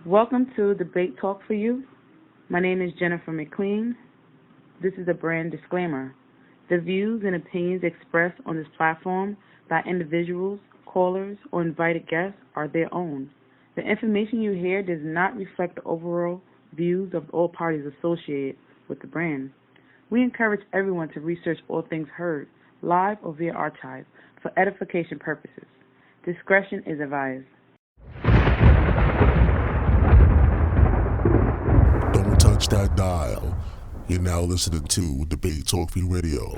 Welcome to Debate Talk for You. My name is Jennifer Mclean. This is a brand disclaimer. The views and opinions expressed on this platform by individuals, callers, or invited guests are their own. The information you hear does not reflect the overall views of all parties associated with the brand. We encourage everyone to research all things heard, live or via archive, for edification purposes. Discretion is advised. Don't touch that dial. You're now listening to Debate Talk for You Radio.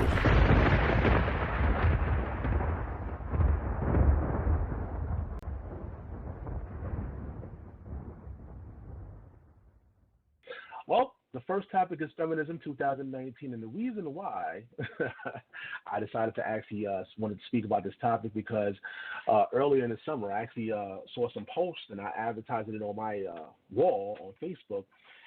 Well, the first topic is Feminism 2019, and the reason why I decided to actually wanted to speak about this topic because earlier in the summer I actually saw some posts and I advertised it on my wall on Facebook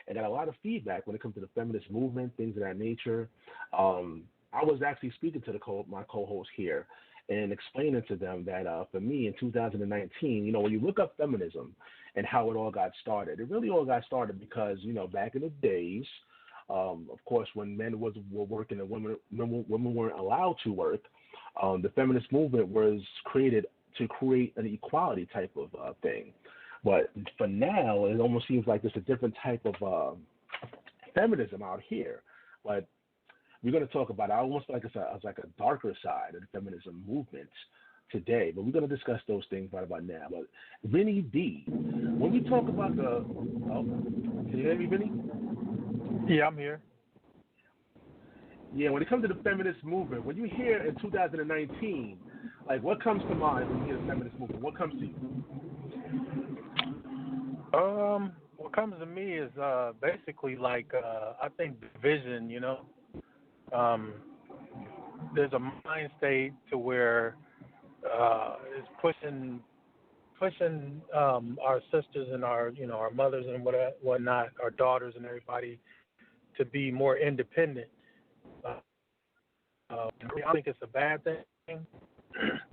and got a lot of feedback when it comes to the feminist movement, things of that nature. I was actually speaking to my co-host here and explaining to them that for me in 2019, when you look up feminism and how it all got started, it really all got started because, back in the days, of course, when men were working and women weren't allowed to work, the feminist movement was created to create an equality type of thing. But for now, it almost seems like there's a different type of feminism out here. But we're going to talk about it almost like it's like a darker side of the feminism movement today. But we're going to discuss those things right about now. But Vinny D, when we talk about can you hear me, Vinny? Yeah, I'm here. Yeah, when it comes to the feminist movement, when you hear in 2019, like what comes to mind when you hear the feminist movement? What comes to you? What comes to me is basically like I think division. There's a mind state to where it's pushing our sisters and our our mothers and whatnot, our daughters and everybody to be more independent. I think it's a bad thing,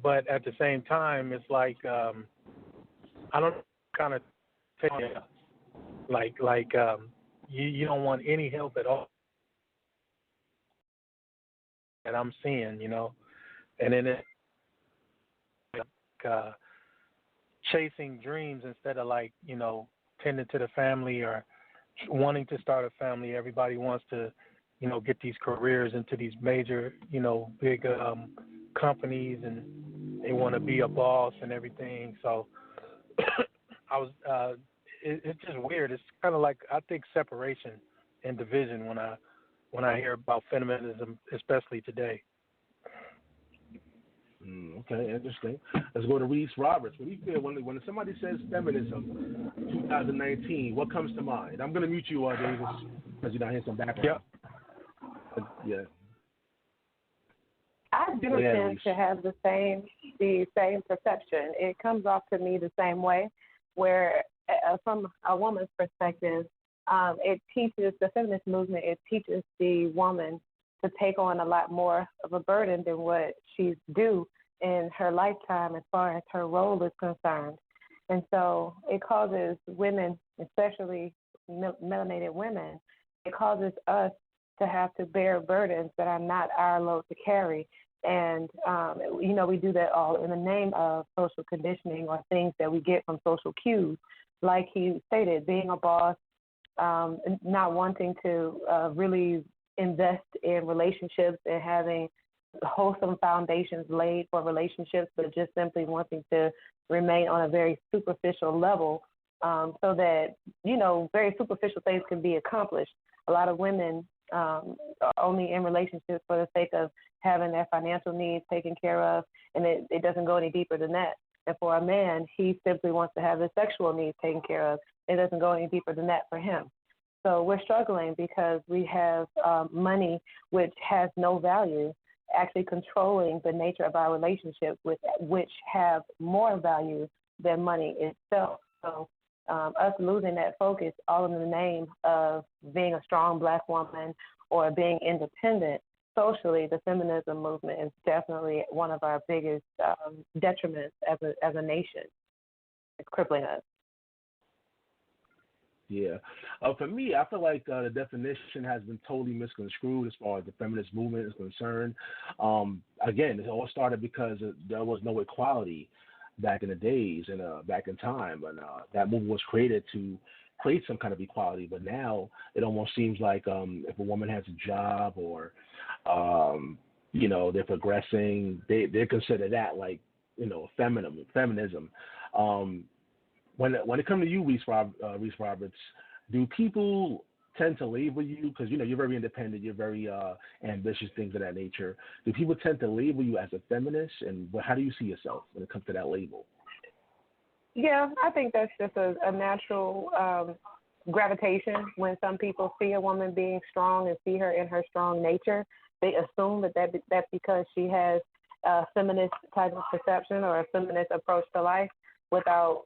but at the same time, it's like I don't kind of take it like you don't want any help at all. And I'm seeing, and then it's chasing dreams instead of tending to the family or wanting to start a family. Everybody wants to, get these careers into these major, big companies, and they want to be a boss and everything. So it's just weird. It's kind of like I think separation and division when I hear about feminism, especially today. Okay, interesting. Let's go to Reese Roberts. What do you feel when somebody says feminism 2019? What comes to mind? I'm going to mute you, Davis, because you're not hearing some background. Yeah. I do tend to have the same perception. It comes off to me the same way, where from a woman's perspective, it teaches the feminist movement. It teaches the woman to take on a lot more of a burden than what she's due in her lifetime as far as her role is concerned. And so it causes women, especially melanated women, it causes us to have to bear burdens that are not our load to carry. And, we do that all in the name of social conditioning or things that we get from social cues. Like he stated, being a boss, not wanting to really invest in relationships and having wholesome foundations laid for relationships, but just simply wanting to remain on a very superficial level so that, very superficial things can be accomplished. A lot of women are only in relationships for the sake of having their financial needs taken care of, and it doesn't go any deeper than that. And for a man, he simply wants to have his sexual needs taken care of. It doesn't go any deeper than that for him. So we're struggling because we have money which has no value actually controlling the nature of our relationships, which have more value than money itself. So us losing that focus all in the name of being a strong Black woman or being independent, socially, the feminism movement is definitely one of our biggest detriments as a nation. It's crippling us. Yeah. For me, I feel like the definition has been totally misconstrued as far as the feminist movement is concerned. Again, it all started because there was no equality back in the days and back in time, and that movement was created to create some kind of equality. But now it almost seems like if a woman has a job or they're progressing, they consider that like feminism. Um, when it comes to you, Reese Roberts, do people tend to label you because you're very independent, you're very ambitious, things of that nature? Do people tend to label you as a feminist, and how do you see yourself when it comes to that label? Yeah, I think that's just a natural gravitation. When some people see a woman being strong and see her in her strong nature, they assume that's because she has a feminist type of perception or a feminist approach to life, without,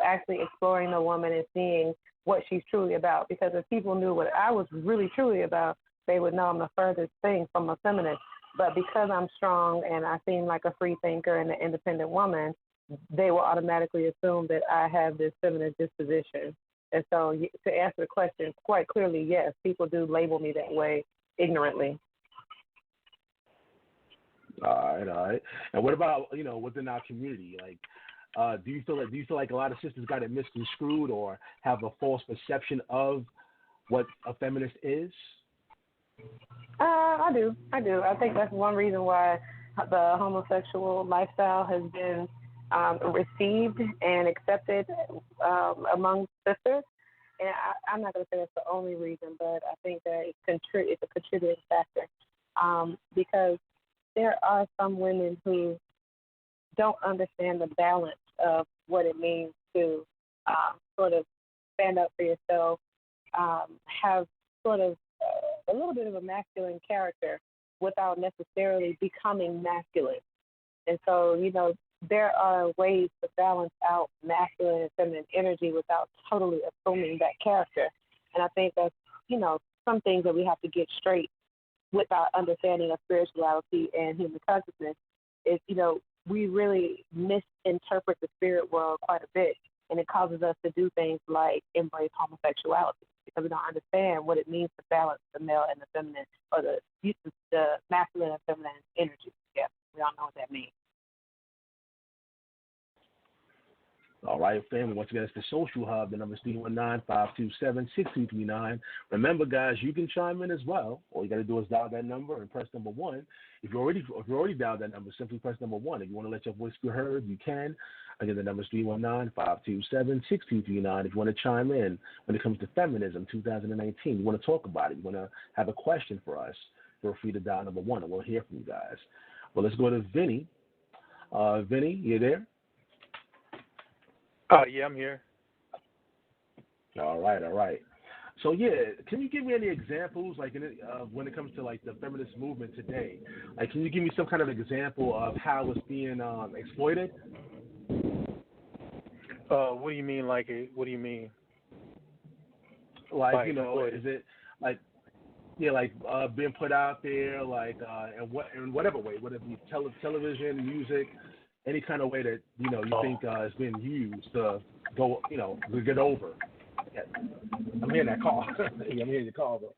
actually exploring the woman and seeing what she's truly about. Because if people knew what I was really truly about, they would know I'm the furthest thing from a feminist. But because I'm strong and I seem like a free thinker and an independent woman, they will automatically assume that I have this feminist disposition. And so to answer the question quite clearly, yes, people do label me that way ignorantly. All right. And what about, within our community? Like, do you feel like a lot of sisters got it misconstrued or have a false perception of what a feminist is? I do. I think that's one reason why the homosexual lifestyle has been received and accepted among sisters. And I'm not going to say that's the only reason, but I think that it's a contributing factor because there are some women who don't understand the balance of what it means to sort of stand up for yourself, have sort of a little bit of a masculine character without necessarily becoming masculine. And so, there are ways to balance out masculine and feminine energy without totally assuming that character. And I think that's, some things that we have to get straight with our understanding of spirituality and human consciousness is, we really misinterpret the spirit world quite a bit, and it causes us to do things like embrace homosexuality because we don't understand what it means to balance the male and the feminine, or the masculine and feminine energy. Yeah, we all know what that means. All right, family. Once again, it's the Social Hub. The number is 319-527-6239. Remember, guys, you can chime in as well. All you got to do is dial that number and press number 1. If you already dialed that number, simply press number 1. If you want to let your voice be heard, you can. Again, the number is 319-527-6239. If you want to chime in when it comes to feminism 2019, you want to talk about it, you want to have a question for us, feel free to dial number 1, and we'll hear from you guys. Well, let's go to Vinny. Vinny, you there? Yeah, I'm here. All right. So, can you give me any examples, like, when it comes to, like, the feminist movement today? Like, can you give me some kind of example of how it's being exploited? What do you mean, like, what do you mean? Like, is it, like, being put out there, like, in whatever way, whether it be television, music, any kind of way that, you think is being used to go, to get over. Yeah. I'm hearing that call. I'm hearing your call, though.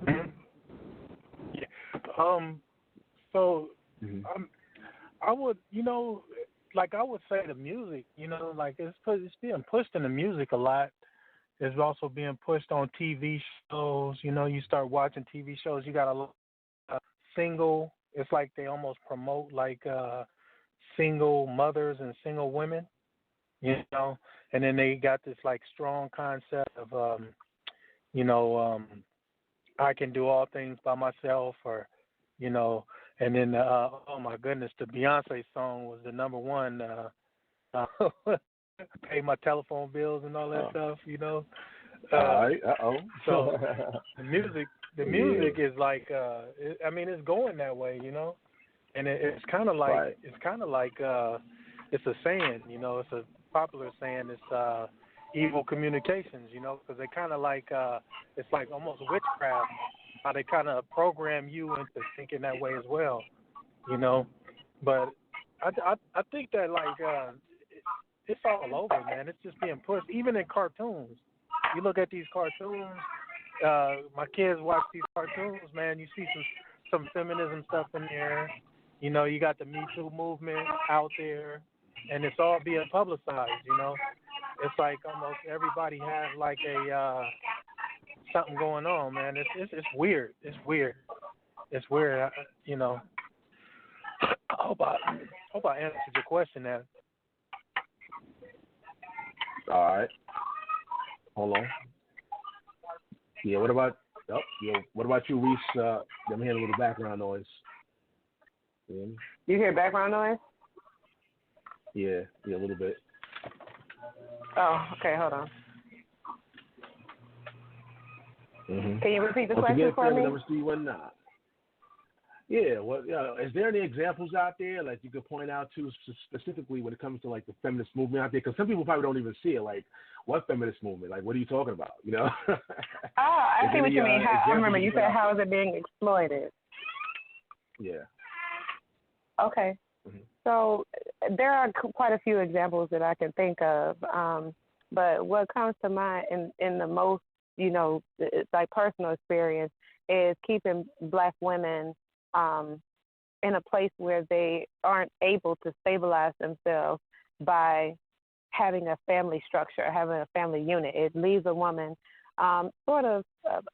Mm-hmm. Yeah. So, I would, I would say the music, like it's being pushed in the music a lot. It's also being pushed on TV shows. You start watching TV shows, you got a single. It's like they almost promote like single mothers and single women, and then they got this like strong concept of, I can do all things by myself, or, and then, oh my goodness, the Beyonce song was the number one, pay my telephone bills and all that stuff, All right, So the music is like, it's going that way, and it's kind of like, right. it's a saying, it's a popular saying, it's evil communications, because they kind of like, it's like almost witchcraft, how they kind of program you into thinking that way as well, but I think that like, it's all over, man. It's just being pushed, even in cartoons. you look at these cartoons. My kids watch these cartoons, man. You see some feminism stuff in there. You know, you got the Me Too movement out there, and it's all being publicized. You know, it's like almost everybody has like a something going on, man. It's weird. It's weird. It's weird. You know. I hope I answered your question, man. All right. Hold on. Yeah. What about? What about you, Reese? I'm hearing a little background noise. You hear background noise? Yeah, a little bit. Oh, okay. Hold on. Mm-hmm. Can you repeat the question for me? Number 319. Yeah. Well, is there any examples out there like you could point out to specifically when it comes to like the feminist movement out there? Because some people probably don't even see it. Like, what feminist movement? Like, what are you talking about? You know? I see what you mean. I remember you said how is it being exploited? Yeah. Okay. Mm-hmm. So there are quite a few examples that I can think of, but what comes to mind in the most, it's like personal experience is keeping Black women in a place where they aren't able to stabilize themselves by having a family structure, having a family unit. It leaves a woman sort of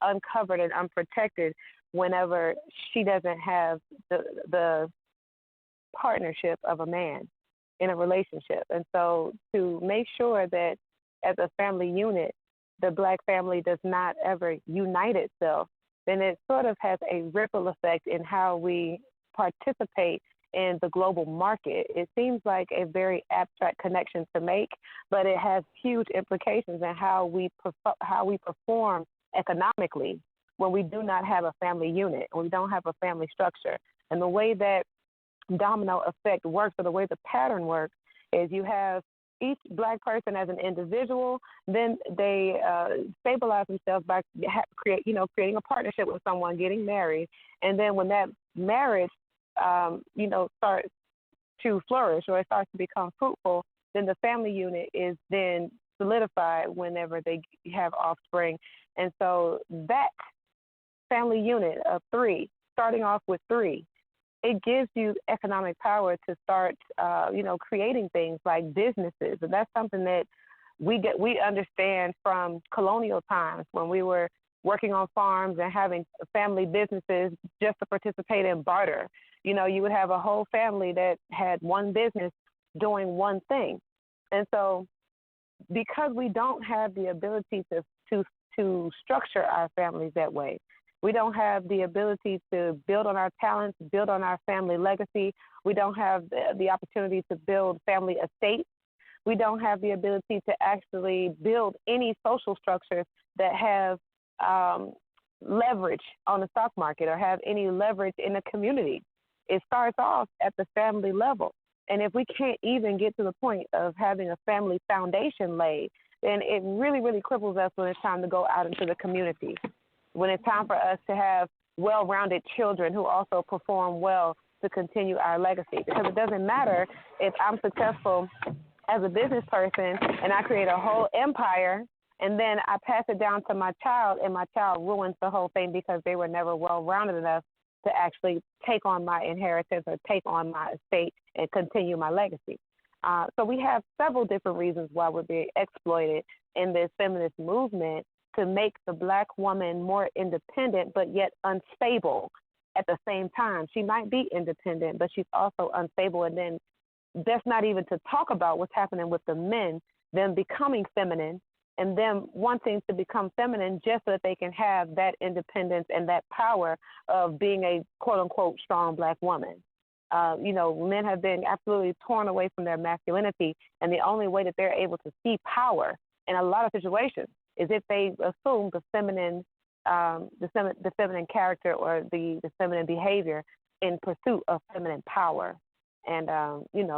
uncovered and unprotected whenever she doesn't have the partnership of a man in a relationship. And so to make sure that as a family unit, the Black family does not ever unite itself, then it sort of has a ripple effect in how we participate in the global market. It seems like a very abstract connection to make, but it has huge implications in how we perform economically when we do not have a family unit, when we don't have a family structure. And the way that domino effect works, or the way the pattern works, is you have each Black person as an individual, then they stabilize themselves by creating a partnership with someone, getting married, and then when that marriage, starts to flourish or it starts to become fruitful, then the family unit is then solidified whenever they have offspring, and so that family unit of three, starting off with three, it gives you economic power to start, creating things like businesses. And that's something that we understand from colonial times when we were working on farms and having family businesses just to participate in barter. You would have a whole family that had one business doing one thing. And so because we don't have the ability to structure our families that way, we don't have the ability to build on our talents, build on our family legacy. We don't have the opportunity to build family estates. We don't have the ability to actually build any social structures that have leverage on the stock market or have any leverage in the community. It starts off at the family level. And if we can't even get to the point of having a family foundation laid, then it really, really cripples us when it's time to go out into the community. When it's time for us to have well-rounded children who also perform well to continue our legacy. Because it doesn't matter if I'm successful as a business person and I create a whole empire and then I pass it down to my child and my child ruins the whole thing because they were never well-rounded enough to actually take on my inheritance or take on my estate and continue my legacy. So we have several different reasons why we're being exploited in this feminist movement to make the Black woman more independent but yet unstable at the same time. She might be independent, but she's also unstable. And then that's not even to talk about what's happening with the men, them becoming feminine and them wanting to become feminine just so that they can have that independence and that power of being a quote-unquote strong Black woman. Men have been absolutely torn away from their masculinity, and the only way that they're able to see power in a lot of situations is if they assume the feminine character or the feminine behavior in pursuit of feminine power. And,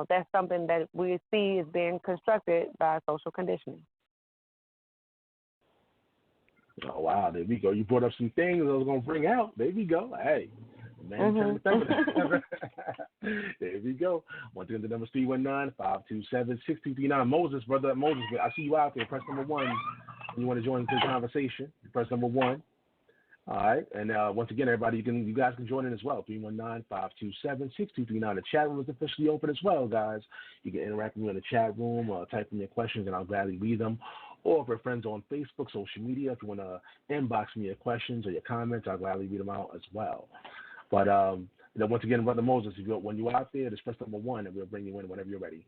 that's something that we see is being constructed by social conditioning. Oh, wow. There we go. You brought up some things I was going to bring out. There we go. Hey. Man, there we go. Once again, the number is 319-527-6239. Moses, brother Moses, I see you out there. Press number 1 you want to join the conversation, press number 1. All right, and once again, everybody, you guys can join in as well. 319-527-6239. The chat room is officially open as well, guys. You can interact with me in the chat room, type in your questions, and I'll gladly read them. Or if we're friends on Facebook, social media, if you want to inbox me your questions or your comments, I'll gladly read them out as well. But once again, Brother Moses, when you're out there, just press number 1, and we'll bring you in whenever you're ready.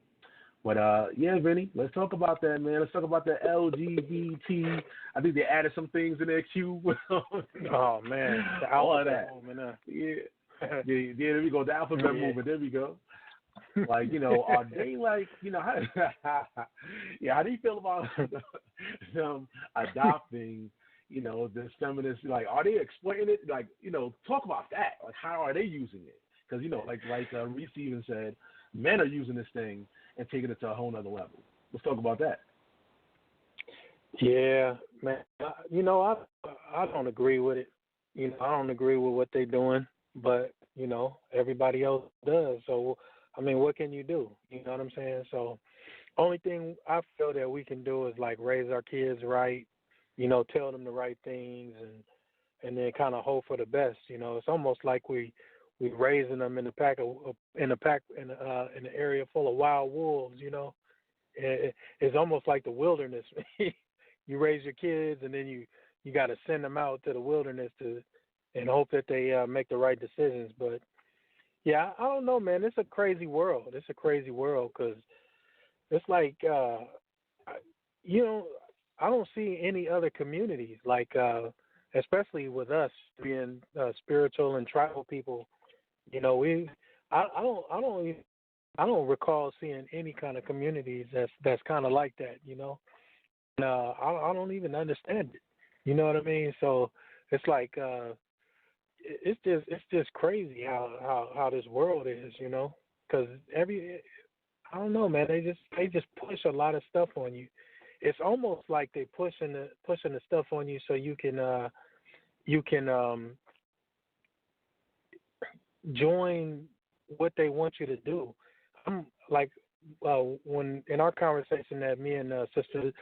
But, yeah, Vinny, let's talk about that, man. Let's talk about the LGBT. I think they added some things in there, Q. Oh, man. The all of that. Movement, yeah, there we go. The alphabet movement. There we go. Like, are they like, how do you feel about them adopting, this feminist, like, are they exploiting it? Like, talk about that. Like, how are they using it? Because, like Reese even said, men are using this thing and taking it to a whole nother level. Let's talk about that. Yeah, man. I don't agree with it. I don't agree with what they're doing, but, everybody else does. So, I mean, what can you do? You know what I'm saying? So, only thing I feel that we can do is, like, raise our kids right, tell them the right things and then kind of hope for the best. It's almost like we raising them in an area full of wild wolves. It's almost like the wilderness. You raise your kids, and then you got to send them out to the wilderness and hope that they make the right decisions. But yeah, I don't know, man. It's a crazy world. It's a crazy world because it's like I don't see any other communities like, especially with us being spiritual and tribal people. I don't recall seeing any kind of communities that's kind of like that. I don't even understand it. You know what I mean? So it's like it's just crazy how this world is. Because I don't know, man. They just push a lot of stuff on you. It's almost like they pushing the stuff on you so you can join what they want you to do. I'm like when in our conversation that me and Sister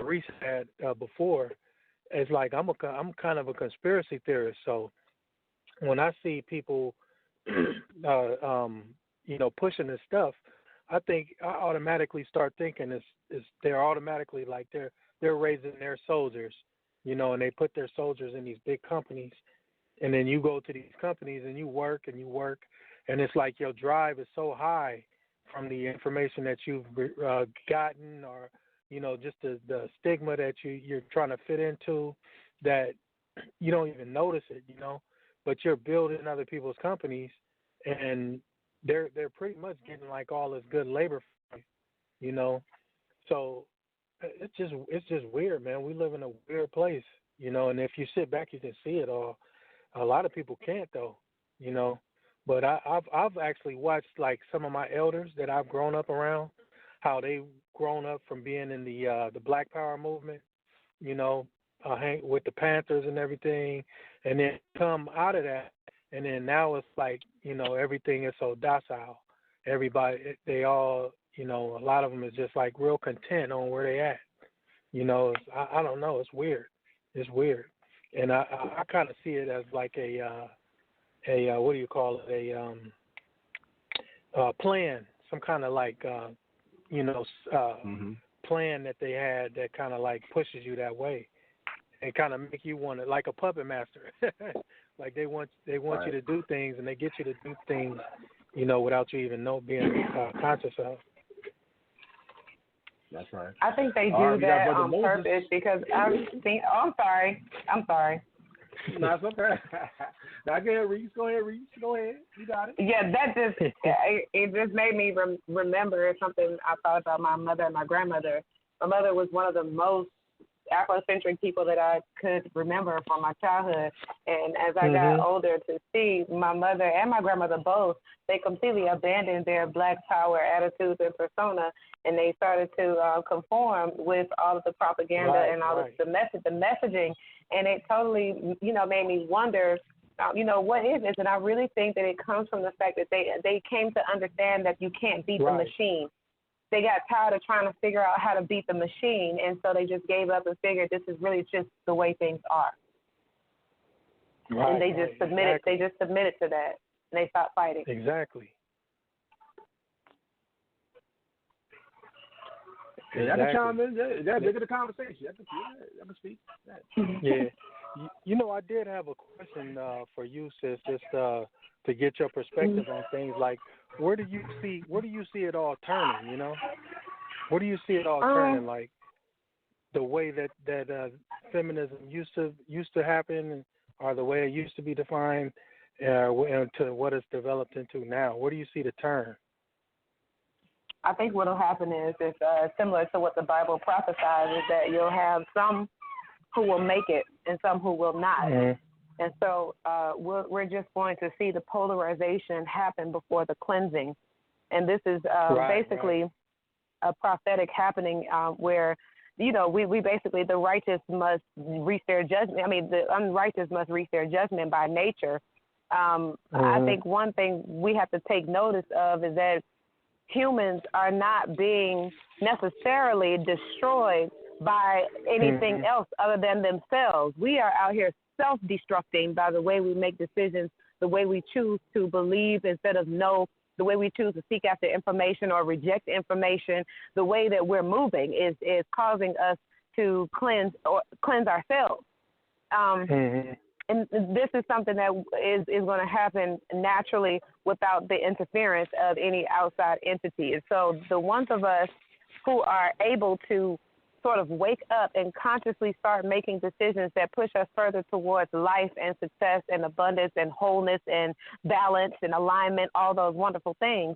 Reese had before, it's like I'm kind of a conspiracy theorist. So when I see people, pushing this stuff, I automatically start thinking they're automatically like they're raising their soldiers, and they put their soldiers in these big companies. And then you go to these companies and you work, and it's like your drive is so high from the information that you've gotten, or just the stigma that you're trying to fit into, that you don't even notice it, But you're building other people's companies, and they're pretty much getting like all this good labor, So it's just weird, man. We live in a weird place, And if you sit back, you can see it all. A lot of people can't though, But I've actually watched like some of my elders that I've grown up around, how they've grown up from being in the Black Power movement, with the Panthers and everything, and then come out of that, and then now it's like everything is so docile. Everybody, they all, a lot of them is just like real content on where they at. I don't know. It's weird. It's weird. And I kind of see it as like a what do you call it? A plan, some kind of like plan that they had that kind of like pushes you that way, and kind of make you want to, like a puppet master. Like they want right. You to do things, and they get you to do things, without you even being conscious of. That's right. I think they do that on purpose because I've seen. Oh, I'm sorry. No, it's okay. Now go ahead, Reese. Go ahead. You got it. Yeah, that just it just made me remember something I thought about my mother and my grandmother. My mother was one of the most Afrocentric people that I could remember from my childhood. And as I got older to see my mother and my grandmother both, they completely abandoned their Black power attitudes and persona, and they started to conform with all of the propaganda and all of the messaging. And it totally, made me wonder, what is this? And I really think that it comes from the fact that they came to understand that you can't beat the machine. they got tired of trying to figure out how to beat the machine, and so they just gave up and figured this is really just the way things are. Right, and they just submitted. Exactly. They just submitted to that, and they stopped fighting. Exactly. Yeah, I can chime in. Yeah, bigger the conversation. I can speak. Yeah. You know, I did have a question for you, sis, just to get your perspective on things. Like, where do you see it all turning? You know, where do you see it all turning? Like the way that feminism used to happen, or the way it used to be defined, and to what it's developed into now. Where do you see the turn? I think what will happen is similar to what the Bible prophesies, is that you'll have some who will make it and some who will not. Mm-hmm. And so we're just going to see the polarization happen before the cleansing. And this is basically a prophetic happening where, you know, we basically, the righteous must reach their judgment. I mean, the unrighteous must reach their judgment by nature. I think one thing we have to take notice of is that humans are not being necessarily destroyed by anything else other than themselves. We are out here self-destructing by the way we make decisions, the way we choose to believe instead of know, the way we choose to seek after information or reject information. The way that we're moving is causing us to cleanse ourselves. And this is something that is going to happen naturally without the interference of any outside entity. And so the ones of us who are able to sort of wake up and consciously start making decisions that push us further towards life and success and abundance and wholeness and balance and alignment, all those wonderful things,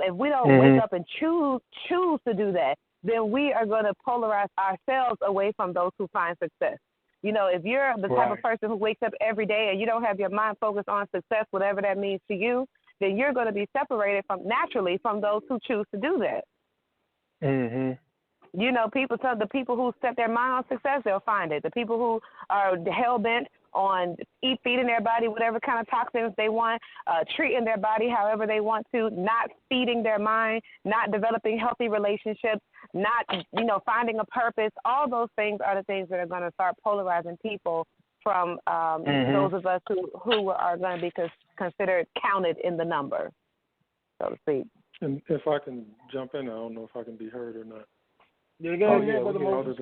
if we don't wake up and choose to do that, then we are going to polarize ourselves away from those who find success. You know, if you're the type of person who wakes up every day and you don't have your mind focused on success, whatever that means to you, then you're going to be separated naturally from those who choose to do that. You know, the people who set their mind on success, they'll find it. The people who are hell-bent on feeding their body whatever kind of toxins they want, treating their body however they want to, not feeding their mind, not developing healthy relationships, not, you know, finding a purpose. All those things are the things that are going to start polarizing people from those of us who are going to be considered counted in the number, so to speak. And if I can jump in, I don't know if I can be heard or not. Yeah, Brother Moses.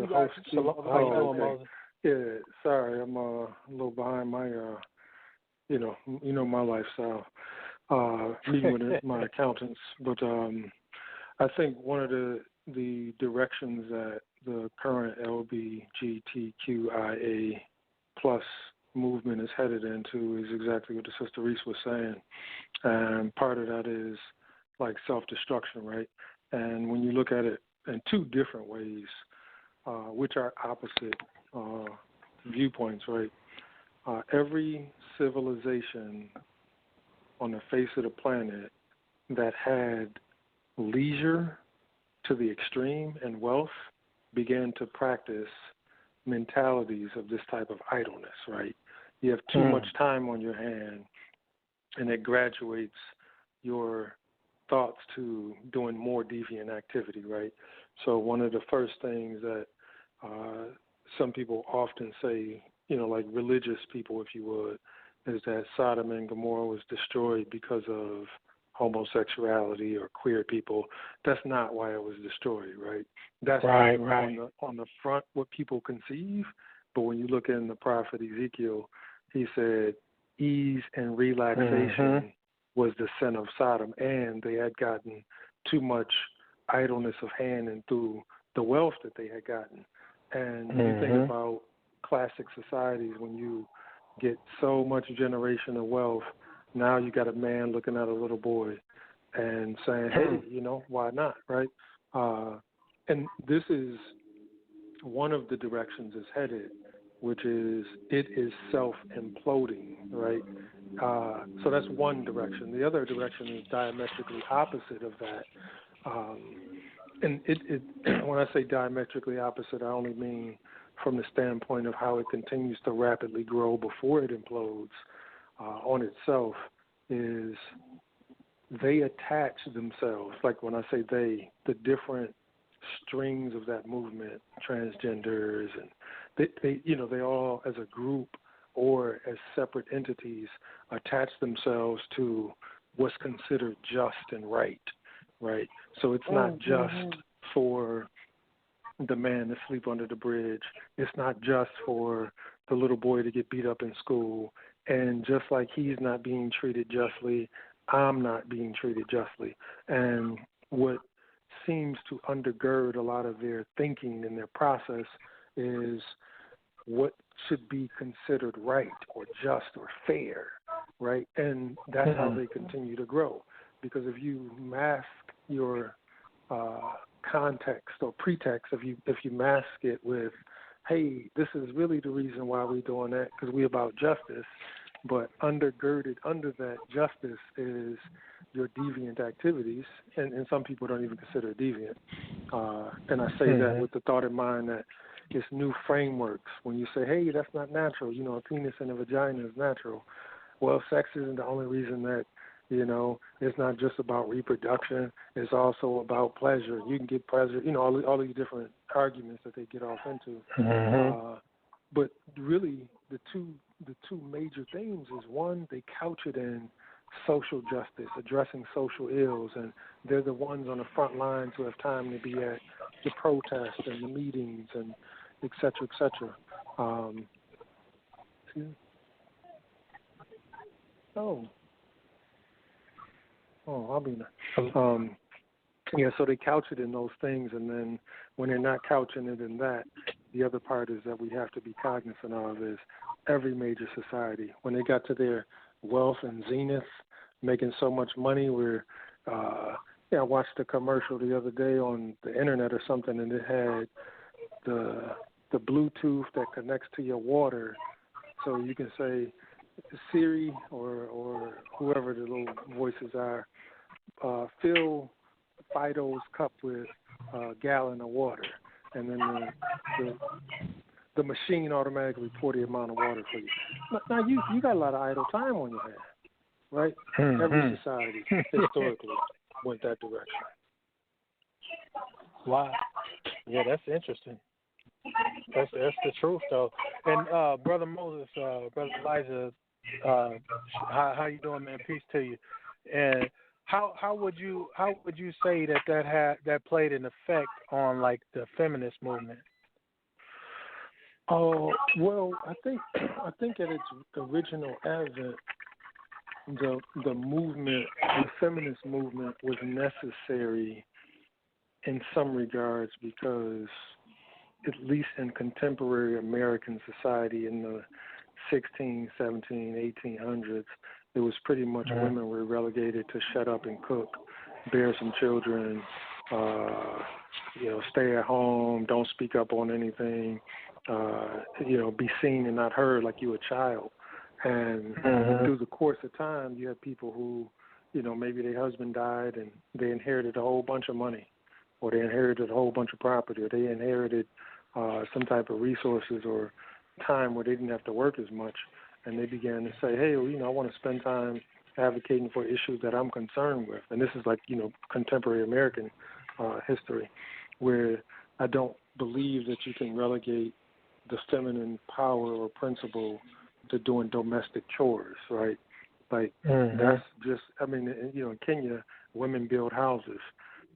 Yeah, sorry, I'm a little behind my, you know my lifestyle, meeting with my accountants. But I think one of the directions that the current LGBTQIA plus movement is headed into is exactly what the Sister Reese was saying. And part of that is like self-destruction, right? And when you look at it in two different ways, which are opposite viewpoints, right? Every civilization on the face of the planet that had leisure to the extreme and wealth began to practice mentalities of this type of idleness, right? You have too much time on your hand, and it graduates your thoughts to doing more deviant activity, right? So one of the first things that some people often say, you know, like religious people, if you would, is that Sodom and Gomorrah was destroyed because of homosexuality or queer people. That's not why it was destroyed, right? That's on the front what people conceive, but when you look in the prophet Ezekiel, he said ease and relaxation was the sin of Sodom, and they had gotten too much idleness of hand and through the wealth that they had gotten. And you think about classic societies, when you get so much generational wealth, now you got a man looking at a little boy and saying, hey, you know, why not, right? And this is one of the directions it's headed, which is it is self-imploding, right? So that's one direction. The other direction is diametrically opposite of that. And it when I say diametrically opposite, I only mean from the standpoint of how it continues to rapidly grow before it implodes on itself, is they attach themselves, like when I say they, the different strings of that movement, transgenders, and they all as a group or as separate entities attach themselves to what's considered just and right? So it's not just for the man to sleep under the bridge. It's not just for the little boy to get beat up in school. And just like he's not being treated justly, I'm not being treated justly. And what seems to undergird a lot of their thinking and their process is what should be considered right or just or fair, right? And that's how they continue to grow. Because if you mask your context or pretext, if you mask it with, hey, this is really the reason why we're doing that, because we're about justice, but undergirded under that justice is your deviant activities, and some people don't even consider it deviant. And I say that with the thought in mind that it's new frameworks. When you say, hey, that's not natural, a penis and a vagina is natural. Well, sex isn't the only reason that, it's not just about reproduction. It's also about pleasure. You can get pleasure, all these different arguments that they get off into. But really, the two major themes is, one, they couch it in social justice, addressing social ills, and they're the ones on the front lines who have time to be at the protests and the meetings and et cetera, et cetera. I'll be there. So they couch it in those things, and then when they're not couching it in that, the other part is that we have to be cognizant of is every major society, when they got to their wealth and zenith, making so much money, where I watched a commercial the other day on the internet or something, and it had the Bluetooth that connects to your water, so you can say, Siri or whoever the little voices are, fill Fido's cup with a gallon of water, and then the machine automatically pour the amount of water for you. Now you got a lot of idle time on your hands, right? Every society historically went that direction. Wow. Yeah, that's interesting. That's the truth, though. And Brother Moses, Brother Elijah, how you doing, man? Peace to you. And how would you say that played an effect on like the feminist movement? Oh, well, I think at its original advent, the movement, the feminist movement, was necessary in some regards because, at least in contemporary American society in the 16, 17, 1800s, it was pretty much women were relegated to shut up and cook, bear some children, stay at home, don't speak up on anything, be seen and not heard like you a child. And through the course of time, you have people who, maybe their husband died and they inherited a whole bunch of money, or they inherited a whole bunch of property, or they inherited some type of resources or time where they didn't have to work as much. And they began to say, hey, I want to spend time advocating for issues that I'm concerned with. And this is like, contemporary American history, where I don't believe that you can relegate the feminine power or principle to doing domestic chores, right? Like, that's just, in Kenya, women build houses.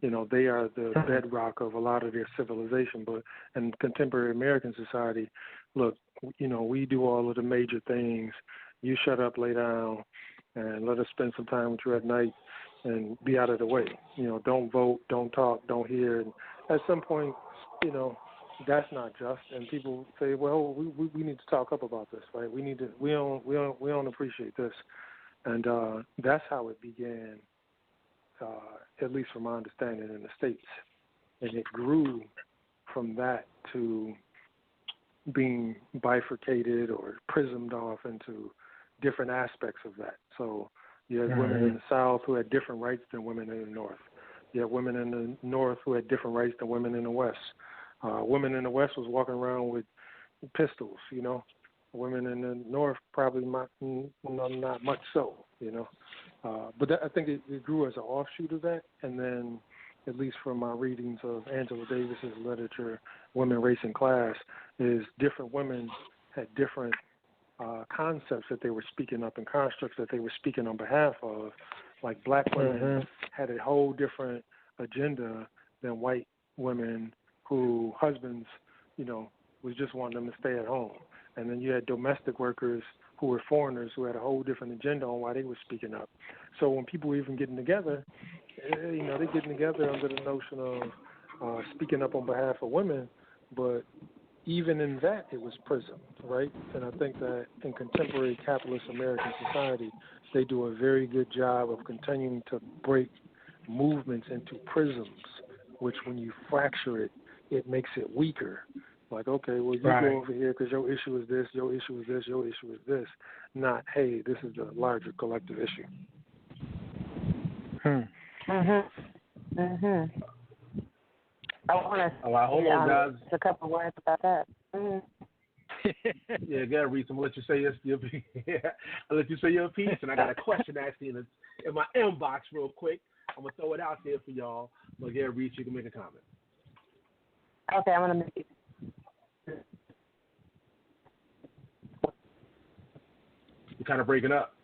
They are the bedrock of a lot of their civilization. But in contemporary American society, look, we do all of the major things. You shut up, lay down, and let us spend some time with you at night and be out of the way. Don't vote, don't talk, don't hear. And at some point, that's not just. And people say, well, we need to talk up about this, right? We don't appreciate this. And that's how it began. At least from my understanding, in the States. And it grew from that to being bifurcated or prismed off into different aspects of that. So you had women in the South who had different rights than women in the North. You had women in the North who had different rights than women in the West. Women in the West was walking around with pistols, Women in the North probably not much so, you know. But I think it grew as an offshoot of that. And then, at least from my readings of Angela Davis's literature, Women, Race, and Class, is different women had different concepts that they were speaking up and constructs that they were speaking on behalf of. Like black women had a whole different agenda than white women who husbands, you know, was just wanting them to stay at home. And then you had domestic workers who were foreigners who had a whole different agenda on why they were speaking up. So when people were even getting together, you know, they're getting together under the notion of speaking up on behalf of women, but even in that, it was prismed, right? And I think that in contemporary capitalist American society, they do a very good job of continuing to break movements into prisms, which when you fracture it, it makes it weaker. Like, okay, well, you go over here because your issue is this, your issue is this, your issue is this. Not, hey, this is the larger collective issue. I want to say a couple words about that. Yeah, go ahead, Reese. I'm gonna let you say your piece. I'll let you say your piece, and I got a question actually in my inbox real quick. I'm gonna throw it out there for y'all. But yeah, Reese, you can make a comment. Okay, I'm gonna make it. You're kind of breaking up.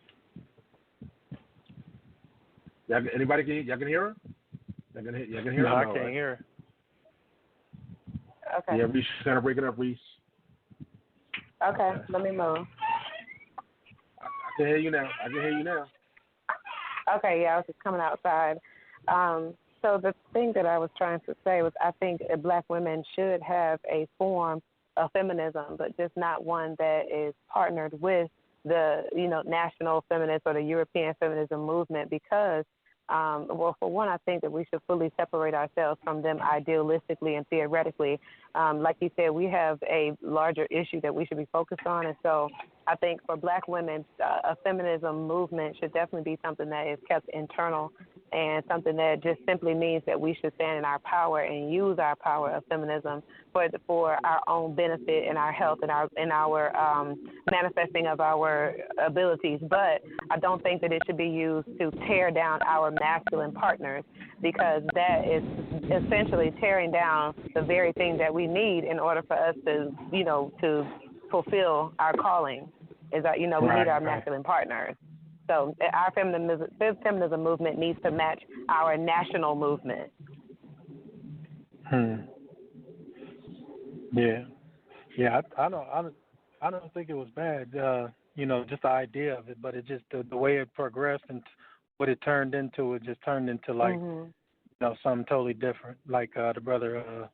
Anybody y'all can hear her? Y'all can hear her? No, I can't hear her. Okay. Yeah, Reese, kind of breaking up, Reese. Okay, let me move. I can hear you now. Okay, yeah, I was just coming outside. So the thing that I was trying to say was I think black women should have a form of feminism, but just not one that is partnered with the, you know, national feminist or the European feminism movement because, well, for one, I think that we should fully separate ourselves from them idealistically and theoretically. Like you said, we have a larger issue that we should be focused on. And so I think for black women, a feminism movement should definitely be something that is kept internal and something that just simply means that we should stand in our power and use our power of feminism for our own benefit and our health and our manifesting of our abilities. But I don't think that it should be used to tear down our masculine partners because that is essentially tearing down the very thing that we need in order for us to, you know, to fulfill our calling is that, you know, we need our masculine partners. So our feminism movement needs to match our national movement. Yeah. I don't think it was bad. You know, just the idea of it, but it just the way it progressed and what it turned into, it just turned into like you know, something totally different, like the brother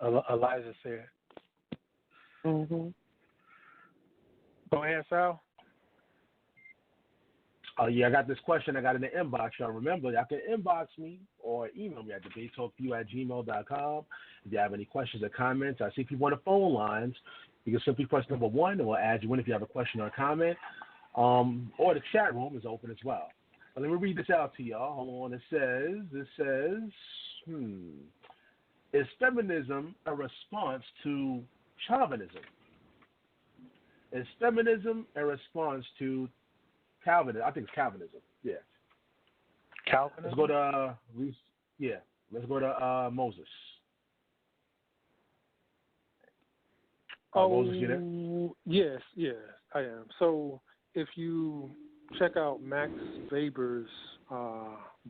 Elijah said. Go ahead, Sal. Oh, yeah, I got this question I got in the inbox. Y'all remember, y'all can inbox me or email me at debatetalkview@gmail.com. If you have any questions or comments, I see people on the phone lines. You can simply press number 1, and we'll add you in if you have a question or a comment. Or the chat room is open as well. But let me read this out to y'all. Hold on. It says, is feminism a response to chauvinism? Is feminism a response to Calvinism? I think it's Calvinism. Yeah. Calvinism? Let's go to Let's go to Moses. Moses, you there? Yes, I am. So if you check out Max Weber's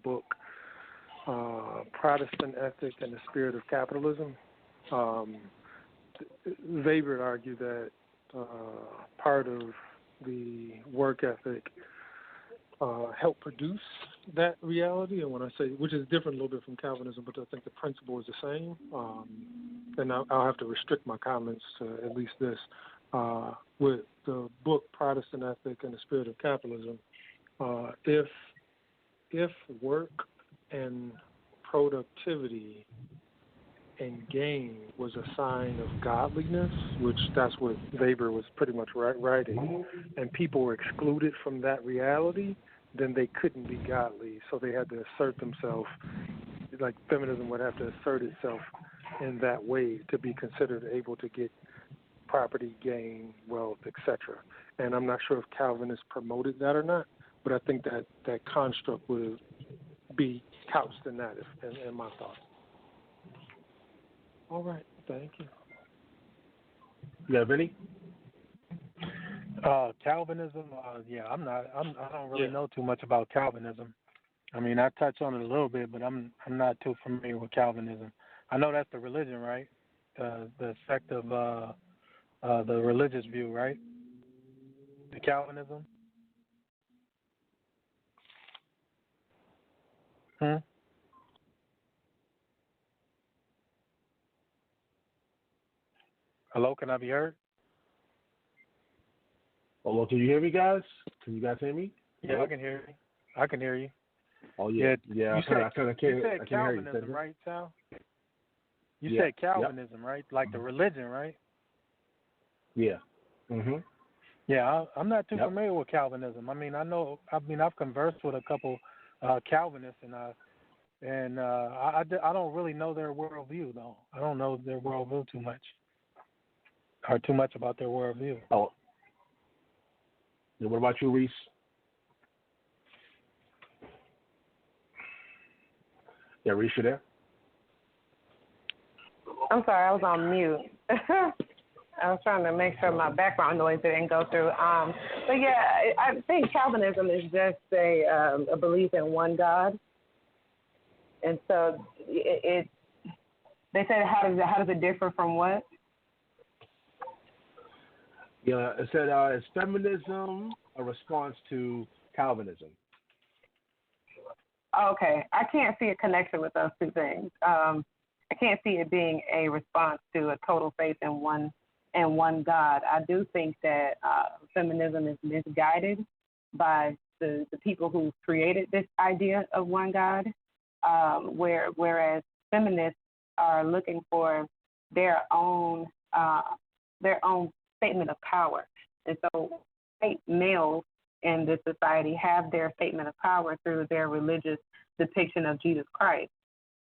book, Protestant Ethic and the Spirit of Capitalism, Weber argued that part of the work ethic helped produce that reality. And when I say, which is different a little bit from Calvinism, but I think the principle is the same. And I'll have to restrict my comments to at least this. With the book Protestant Ethic and the Spirit of Capitalism, if work and productivity and gain was a sign of godliness, which that's what Weber was pretty much writing, and people were excluded from that reality, then they couldn't be godly. So they had to assert themselves, like feminism would have to assert itself in that way to be considered able to get property gain, wealth, etc. And I'm not sure if Calvinists promoted that or not, but I think that construct would be couched in that, in my thoughts. All right, thank you. Yeah, Vinny? Calvinism, I don't really know too much about Calvinism. I mean, I touch on it a little bit, but I'm not too familiar with Calvinism. I know that's the religion, right? The sect of the religious view, right? The Calvinism. Hello, can I be heard? Hello, can you hear me, guys? Can you guys hear me? Yeah, Hello? I can hear you. I can hear you. Oh, yeah. You I can't hear Calvinism, you. right, Sal? You said Calvinism, right? Like the religion, right? Yeah. Mhm. Yeah, I'm not too familiar with Calvinism. I mean, I've conversed with a couple Calvinists, and I don't really know their worldview, though. I don't know their worldview too much, or too much about their worldview. Oh. And what about you, Reese? Yeah, Reese, you there? I'm sorry, I was on mute. I was trying to make sure my background noise didn't go through. But yeah, I think Calvinism is just a belief in one God, and so it. They said, how does it differ from what? Yeah, it said, is feminism a response to Calvinism? Okay, I can't see a connection with those two things. I can't see it being a response to a total faith in one God. I do think that feminism is misguided by the people who created this idea of one God, whereas feminists are looking for their own statement of power. And so white males in this society have their statement of power through their religious depiction of Jesus Christ.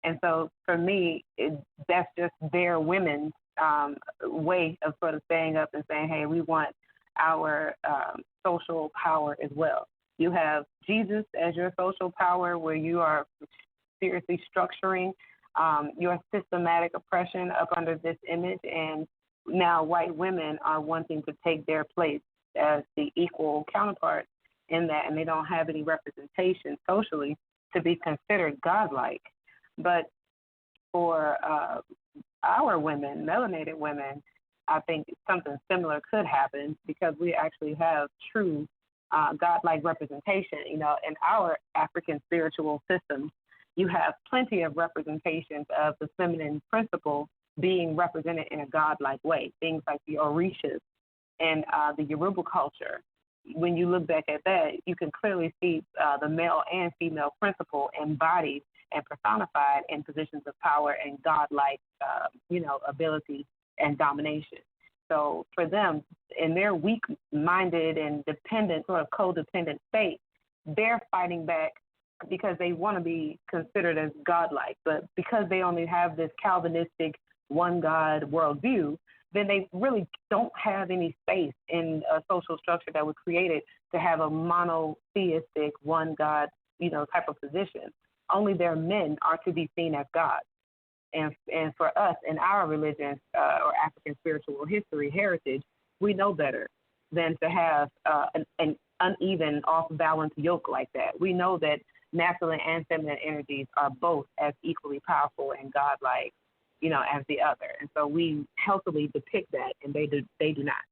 And so for me, that's just their women's way of sort of staying up and saying, hey, we want our social power as well. You have Jesus as your social power, where you are seriously structuring your systematic oppression up under this image, and now white women are wanting to take their place as the equal counterparts in that, and they don't have any representation socially to be considered godlike. But for our women, melanated women, I think something similar could happen, because we actually have true godlike representation. You know, in our African spiritual system, you have plenty of representations of the feminine principle being represented in a godlike way. Things like the Orishas and the Yoruba culture. When you look back at that, you can clearly see the male and female principle embodied and personified in positions of power and godlike, ability and domination. So for them, in their weak-minded and dependent, sort of codependent state, they're fighting back because they want to be considered as godlike. But because they only have this Calvinistic one God worldview, then they really don't have any space in a social structure that was created to have a monotheistic one God, type of position. Only their men are to be seen as God. And for us in our religion or African spiritual history heritage, we know better than to have an uneven, off-balance yoke like that. We know that masculine and feminine energies are both as equally powerful and godlike, as the other. And so we healthily depict that, and they do not.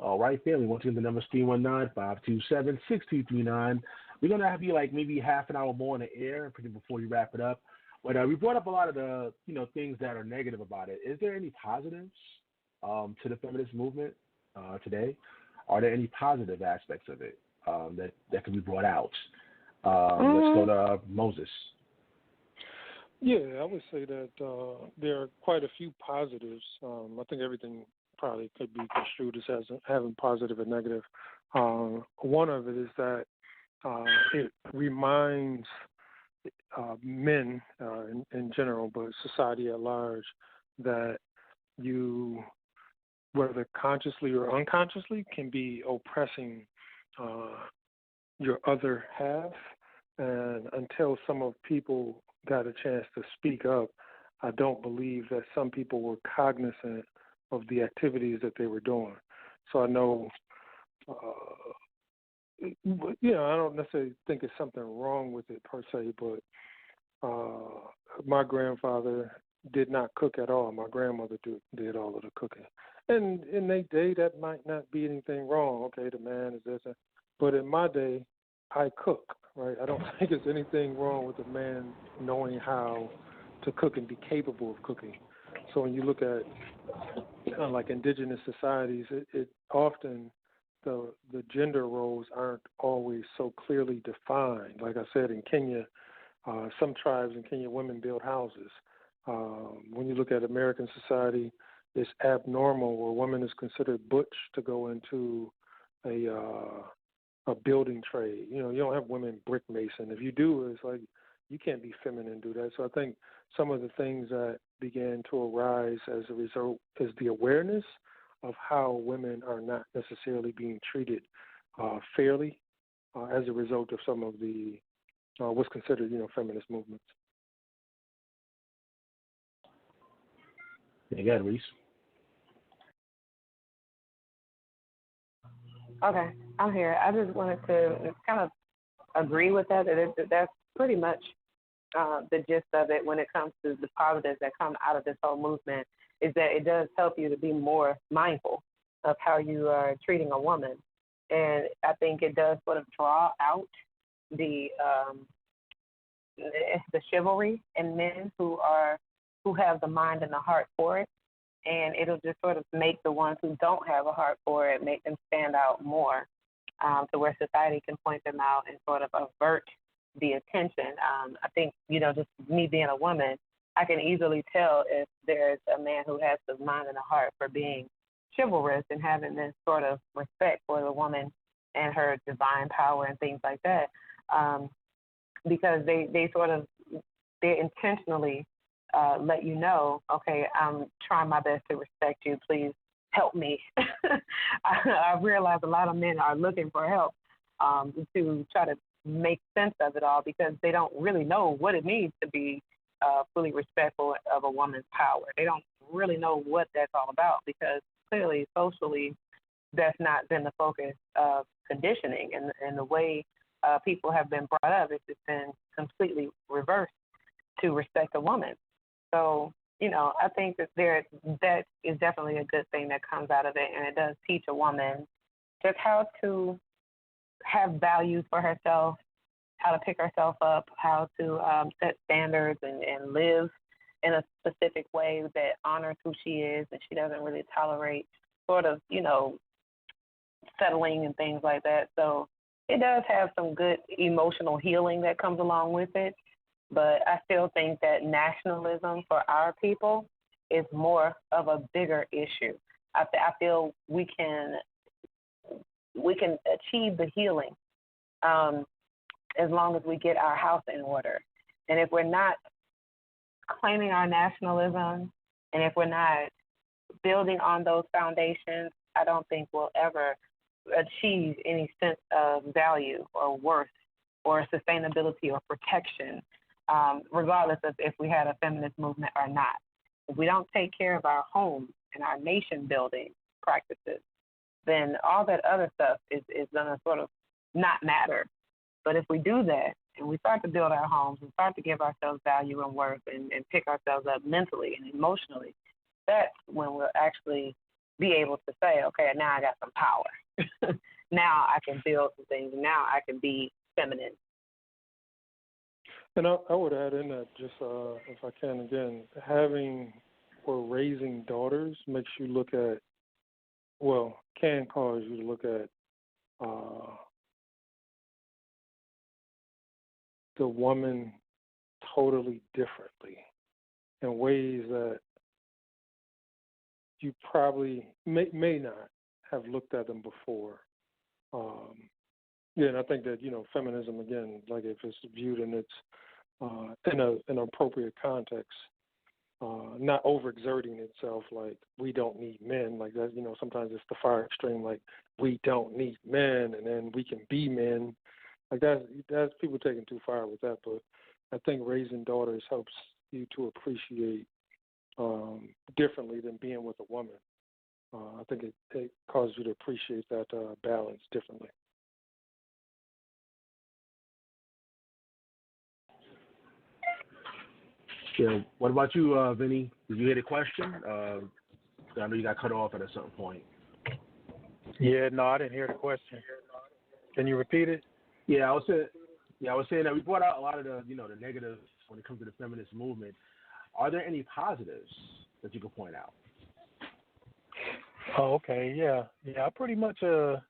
All right, family. Once again, the number is 319-527-6239. We're going to have you maybe half an hour more in the air before you wrap it up. But we brought up a lot of the, things that are negative about it. Is there any positives to the feminist movement today? Are there any positive aspects of it that can be brought out? Let's go to Moses. Yeah, I would say that there are quite a few positives. I think everything probably could be construed as having positive and negative. One of it is that it reminds men in general, but society at large, that you, whether consciously or unconsciously, can be oppressing your other half. And until some of people got a chance to speak up, I don't believe that some people were cognizant of the activities that they were doing. So I know, I don't necessarily think it's something wrong with it per se, but my grandfather did not cook at all. My grandmother did all of the cooking. And in their day, that might not be anything wrong. Okay, the man is this. But in my day, I cook, right? I don't think there's anything wrong with a man knowing how to cook and be capable of cooking. So when you look at like indigenous societies, it often the gender roles aren't always so clearly defined. Like I said, in Kenya, some tribes in Kenya, women build houses. When you look at American society, it's abnormal where women is considered butch to go into a building trade. You don't have women brick mason. If you do, it's like you can't be feminine and do that. So I think some of the things that began to arise as a result is the awareness of how women are not necessarily being treated fairly as a result of some of the what's considered, feminist movements. Again, Reese. Okay, I'm here. I just wanted to kind of agree with that. That's pretty much the gist of it when it comes to the positives that come out of this whole movement, is that it does help you to be more mindful of how you are treating a woman. And I think it does sort of draw out the chivalry in men who have the mind and the heart for it. And it'll just sort of make the ones who don't have a heart for it, make them stand out more to where society can point them out and sort of avert the attention. I think, just me being a woman, I can easily tell if there's a man who has the mind and the heart for being chivalrous and having this sort of respect for the woman and her divine power and things like that, because they intentionally let you know, okay, I'm trying my best to respect you. Please help me. I realize a lot of men are looking for help to try to make sense of it all because they don't really know what it means to be fully respectful of a woman's power. They don't really know what that's all about because clearly socially that's not been the focus of conditioning, and the way people have been brought up, it's just been completely reversed to respect a woman. So, I think that is definitely a good thing that comes out of it, and it does teach a woman just how to have values for herself, how to pick herself up, how to set standards and live in a specific way that honors who she is, and she doesn't really tolerate sort of, settling and things like that. So it does have some good emotional healing that comes along with it. But I still think that nationalism for our people is more of a bigger issue. I feel we can achieve the healing as long as we get our house in order. And if we're not claiming our nationalism and if we're not building on those foundations, I don't think we'll ever achieve any sense of value or worth or sustainability or protection, regardless of if we had a feminist movement or not. If we don't take care of our homes and our nation building practices, then all that other stuff is going to sort of not matter. But if we do that and we start to build our homes and start to give ourselves value and worth and pick ourselves up mentally and emotionally, that's when we'll actually be able to say, okay, now I got some power. Now I can build some things. Now I can be feminine. And I would add in that just, if I can, again, having or raising daughters makes you look at, can cause you to look at the woman totally differently in ways that you probably may not have looked at them before. And I think that, feminism, again, like if it's viewed in its in an appropriate context, not overexerting itself like we don't need men like that. Sometimes it's the far extreme, like we don't need men and then we can be men. Like that's people taking too far with that. But I think raising daughters helps you to appreciate differently than being with a woman. I think it causes you to appreciate that balance differently. Yeah. What about you, Vinny? Did you hear the question? I know you got cut off at a certain point. Yeah, no, I didn't hear the question. Can you repeat it? Yeah, I was saying that we brought out a lot of the the negatives when it comes to the feminist movement. Are there any positives that you could point out? Oh, okay, yeah. I pretty much I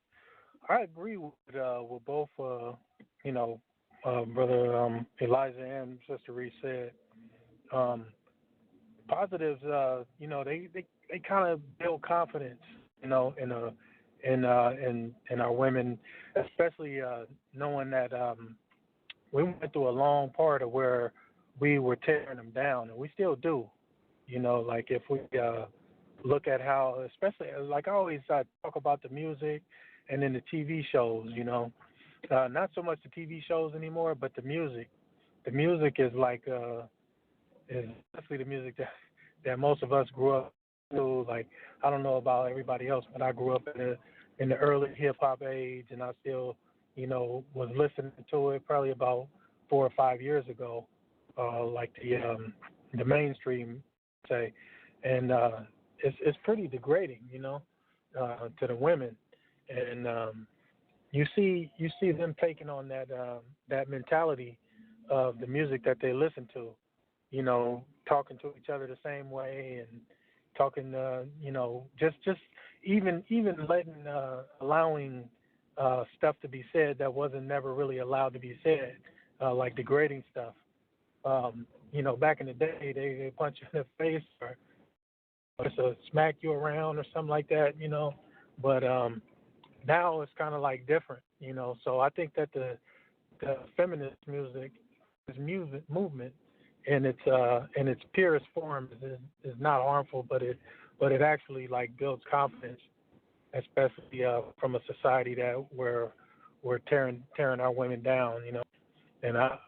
agree with both brother Elijah and Sister Reese said. Positives, they kind of build confidence, in our women, especially knowing that we went through a long part of where we were tearing them down, and we still do. Like if we look at how, especially like I always talk about the music and then the TV shows. Not so much the TV shows anymore, but the music. The music is like especially the music that most of us grew up to. Like, I don't know about everybody else, but I grew up in the early hip hop age, and I still, was listening to it probably about 4 or 5 years ago, like the mainstream say, and it's pretty degrading, to the women, and you see them taking on that mentality of the music that they listen to. Talking to each other the same way and talking, just even allowing stuff to be said that wasn't never really allowed to be said, like degrading stuff. Back in the day, they punch you in the face or just smack you around or something like that, But now it's kind of like different, So I think that the feminist movement in its purest form is not harmful, but it actually like builds confidence, especially from a society that where we're tearing our women down, And I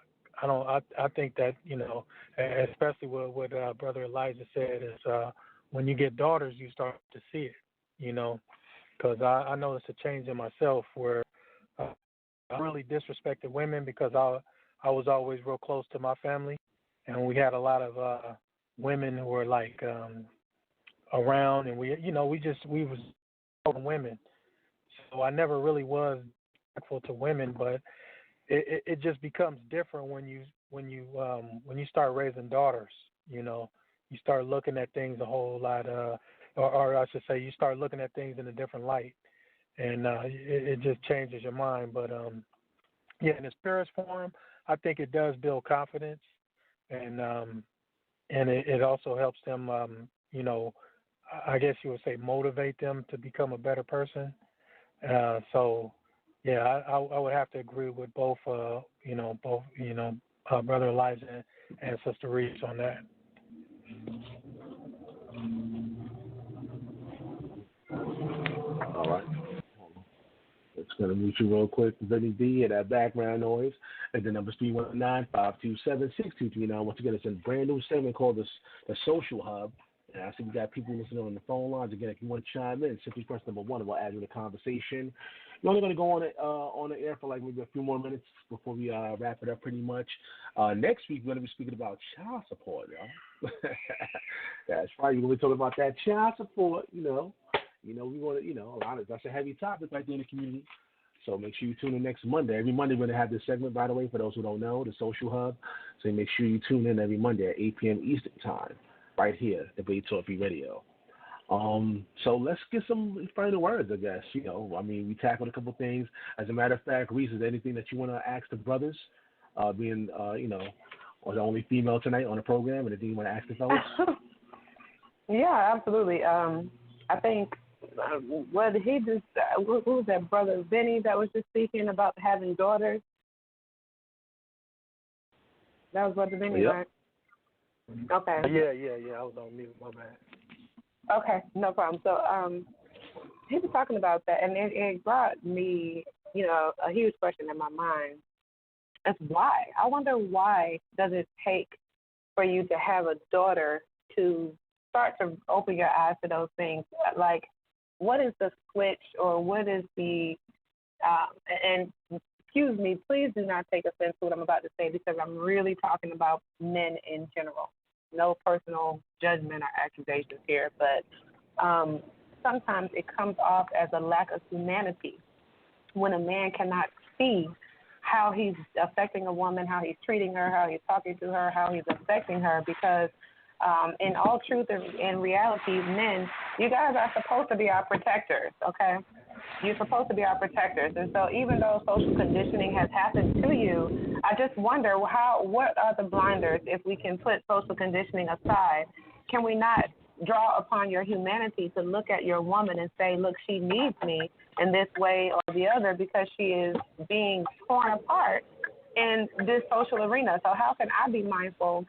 think that especially what Brother Elijah said is when you get daughters, you start to see it, because I noticed a change in myself where I really disrespected women because I was always real close to my family. And we had a lot of women who were like around, and we was women. So I never really was respectful to women, but it just becomes different when you start raising daughters. You start looking at things a whole lot, or I should say, you start looking at things in a different light, and it just changes your mind. But in its purest form, I think it does build confidence. And it also helps them, I guess you would say motivate them to become a better person. I would have to agree with both Brother Elijah and Sister Reese on that. All right. It's going to mute you real quick. Vinny D, and that background noise. And the number's 319-527-6239. Once again, it's a brand new segment called the Social Hub. And I see we got people listening on the phone lines. Again, if you want to chime in, simply press number 1 and we'll add you to the conversation. You're only going to go on the air for like maybe a few more minutes before we wrap it up pretty much. Next week, we're going to be speaking about child support, y'all. That's right. We're going to be talking about that child support, we want to, a lot of that's a heavy topic right there in the community. So make sure you tune in next Monday. Every Monday we're going to have this segment, by the way, for those who don't know, the Social Hub. So make sure you tune in every Monday at 8 p.m. Eastern Time, right here at Debate Talk Free Radio. So let's get some final words, I guess. We tackled a couple things. As a matter of fact, Reese, is there anything that you want to ask the brothers, being, or the only female tonight on the program, anything you want to ask the fellas? Yeah, absolutely. I think what was that, Brother Vinny that was just speaking about having daughters? That was Brother Vinny, Yep. right? Okay. Yeah. I was on mute. My bad. Okay, no problem. So he was talking about that, and it brought me, a huge question in my mind. That's why. I wonder why does it take for you to have a daughter to start to open your eyes to those things? Like, what is the switch, or what is the and excuse me, please do not take offense to what I'm about to say, because I'm really talking about men in general. No personal judgment or accusations here, but sometimes it comes off as a lack of humanity when a man cannot see how he's affecting a woman, how he's treating her, how he's talking to her, how he's affecting her, because in all truth and reality, men, you guys are supposed to be our protectors, okay? You're supposed to be our protectors. And so even though social conditioning has happened to you, I just wonder what are the blinders if we can put social conditioning aside? Can we not draw upon your humanity to look at your woman and say, look, she needs me in this way or the other because she is being torn apart in this social arena. So how can I be mindful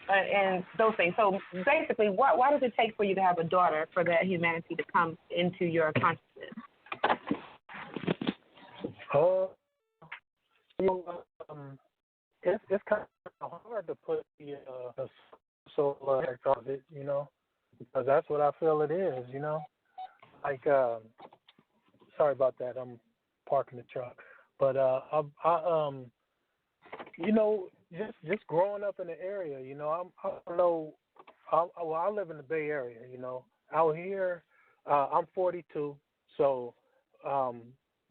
and those things? So basically, why does it take for you to have a daughter for that humanity to come into your consciousness? It's kind of hard to put the social aspect of it, because that's what I feel it is, Like, sorry about that. I'm parking the truck, but just growing up in the area, I live in the Bay Area, Out here, I'm 42, so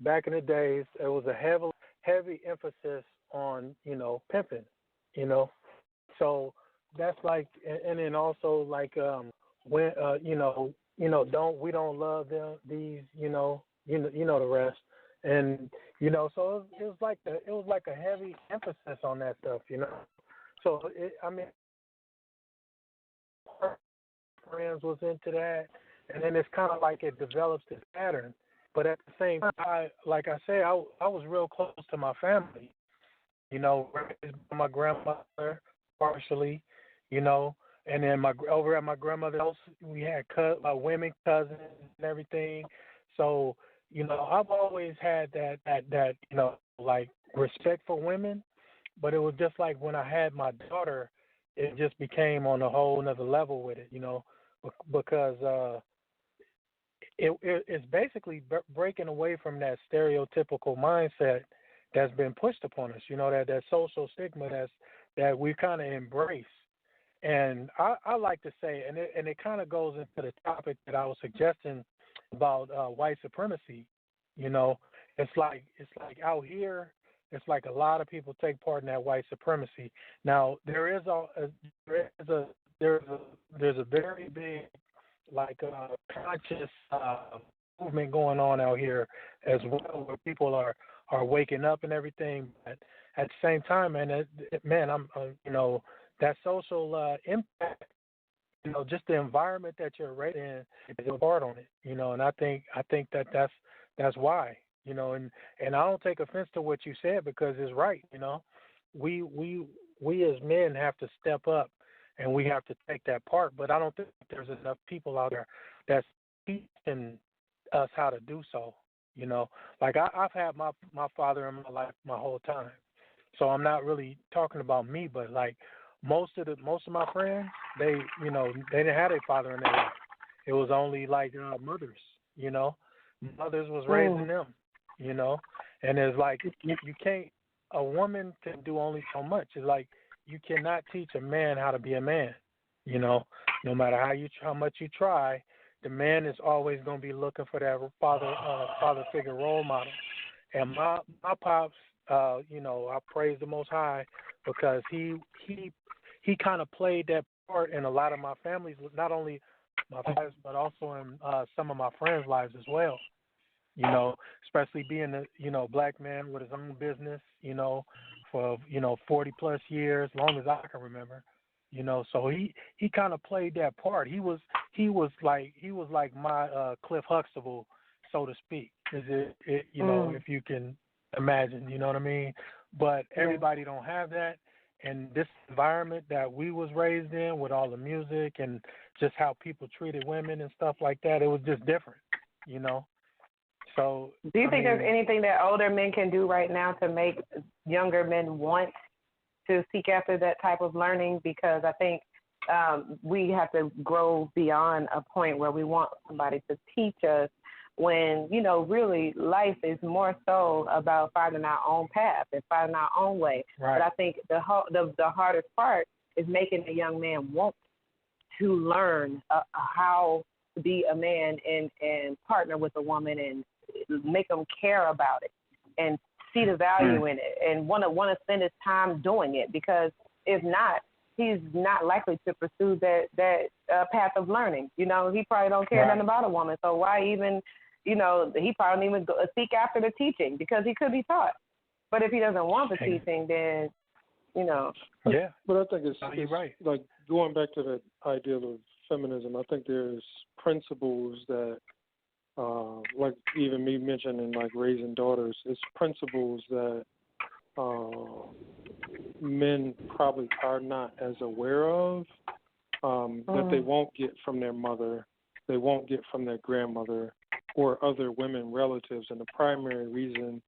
back in the days, it was a heavy emphasis on, pimping, So that's like, and then also like when we don't love them, these, the rest, and so it was like a heavy emphasis on that stuff, So friends was into that, and then it's kind of like it develops this pattern. But at the same time, like I say, I was real close to my family, raised by my grandmother partially, and then over at my grandmother's house, we had women cousins and everything. So, I've always had that like respect for women, but it was just like when I had my daughter, it just became on a whole another level with it, because it's basically breaking away from that stereotypical mindset that's been pushed upon us, that social stigma that we kind of embrace. And I like to say, and it kind of goes into the topic that I was suggesting about white supremacy. It's like out here, it's like a lot of people take part in that white supremacy. Now there's a very big conscious movement going on out here as well, where people are waking up and everything. But at the same time, I'm that social impact, just the environment that you're raised in is a part on it, and I think that's why, and I don't take offense to what you said, because it's right, we as men have to step up and we have to take that part, but I don't think there's enough people out there that's teaching us how to do so, like I've had my father in my life my whole time, so I'm not really talking about me, but like most of my friends, they didn't have a father in their life. It was only like mothers, mothers was raising them, and it's like you can't. A woman can do only so much. It's like you cannot teach a man how to be a man, no matter how much you try. The man is always going to be looking for that father figure role model. And my pops, I praise the Most High, because he kind of played that part in a lot of my family's, not only my father's, but also in some of my friends' lives as well. Especially being a black man with his own business, for 40 plus years, long as I can remember. So he kind of played that part. He was like my Cliff Huxtable, so to speak. Is it if you can imagine, you know what I mean? But everybody don't have that, and this environment that we was raised in with all the music and just how people treated women and stuff like that, it was just different, you know. So do you think there's anything that older men can do right now to make younger men want to seek after that type of learning? Because I think we have to grow beyond a point where we want somebody to teach us when, you know, really life is more so about finding our own path and finding our own way. Right. But I think the hardest part is making a young man want to learn how to be a man and partner with a woman and make them care about it and see the value in it and want to spend his time doing it, because if not, he's not likely to pursue that path of learning. You know, he probably don't care nothing about a woman, so why even, you know, he probably don't even go seek after the teaching because he could be taught. But if he doesn't want the teaching, then, you know. Yeah. But I think it's right. Like going back to that ideal of feminism, I think there's principles that, like even me mentioning like raising daughters, it's principles that men probably are not as aware of, that they won't get from their mother, they won't get from their grandmother or other women relatives. And the primary reason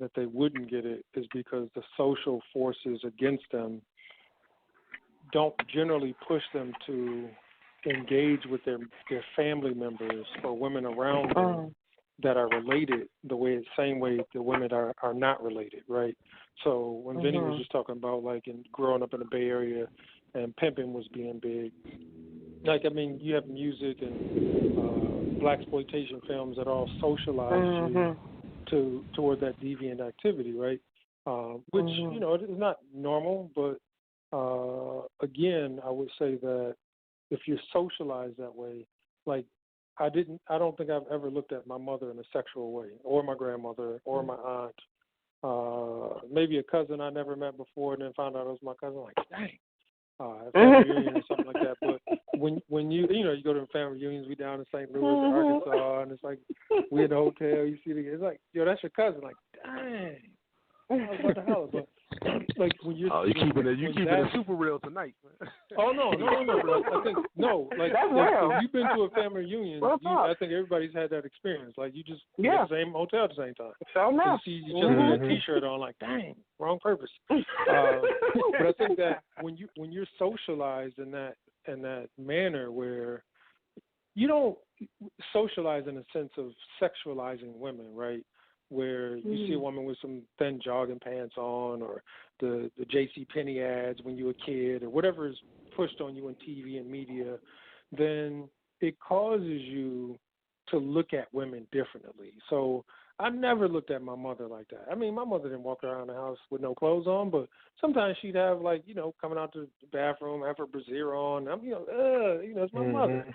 that they wouldn't get it is because the social forces against them don't generally push them to engage with their family members or women around them that are related same way the women are not related, right? So when Vinny was just talking about like in growing up in the Bay Area and pimping was being big, like, I mean, you have music and blaxploitation films that all socialize you toward that deviant activity, right? Which, you know, it is not normal, but again, I would say that if you're socialized that way, like I don't think I've ever looked at my mother in a sexual way, or my grandmother, or my aunt. Maybe a cousin I never met before, and then found out it was my cousin. Like, dang, family reunion or something like that. But when you go to family reunions, we down in St. Louis, Arkansas, and it's like we in the hotel. You see it's like, yo, that's your cousin. Like, dang, what the hell? But like when you're you keeping it super real tonight. Oh no. I think no. Like if you've been to a family reunion, I think everybody's had that experience. Like you just at the same hotel at the same time. So you see each other with a T-shirt on. Like, dang, wrong purpose. But I think that when you're socialized in that manner where you don't socialize in a sense of sexualizing women, right? Where you see a woman with some thin jogging pants on, or the J.C. Penney ads when you were a kid, or whatever is pushed on you on TV and media, then it causes you to look at women differently. So I never looked at my mother like that. I mean, my mother didn't walk around the house with no clothes on, but sometimes she'd have, like, you know, coming out to the bathroom, have her brassiere on. I'm, it's my mother.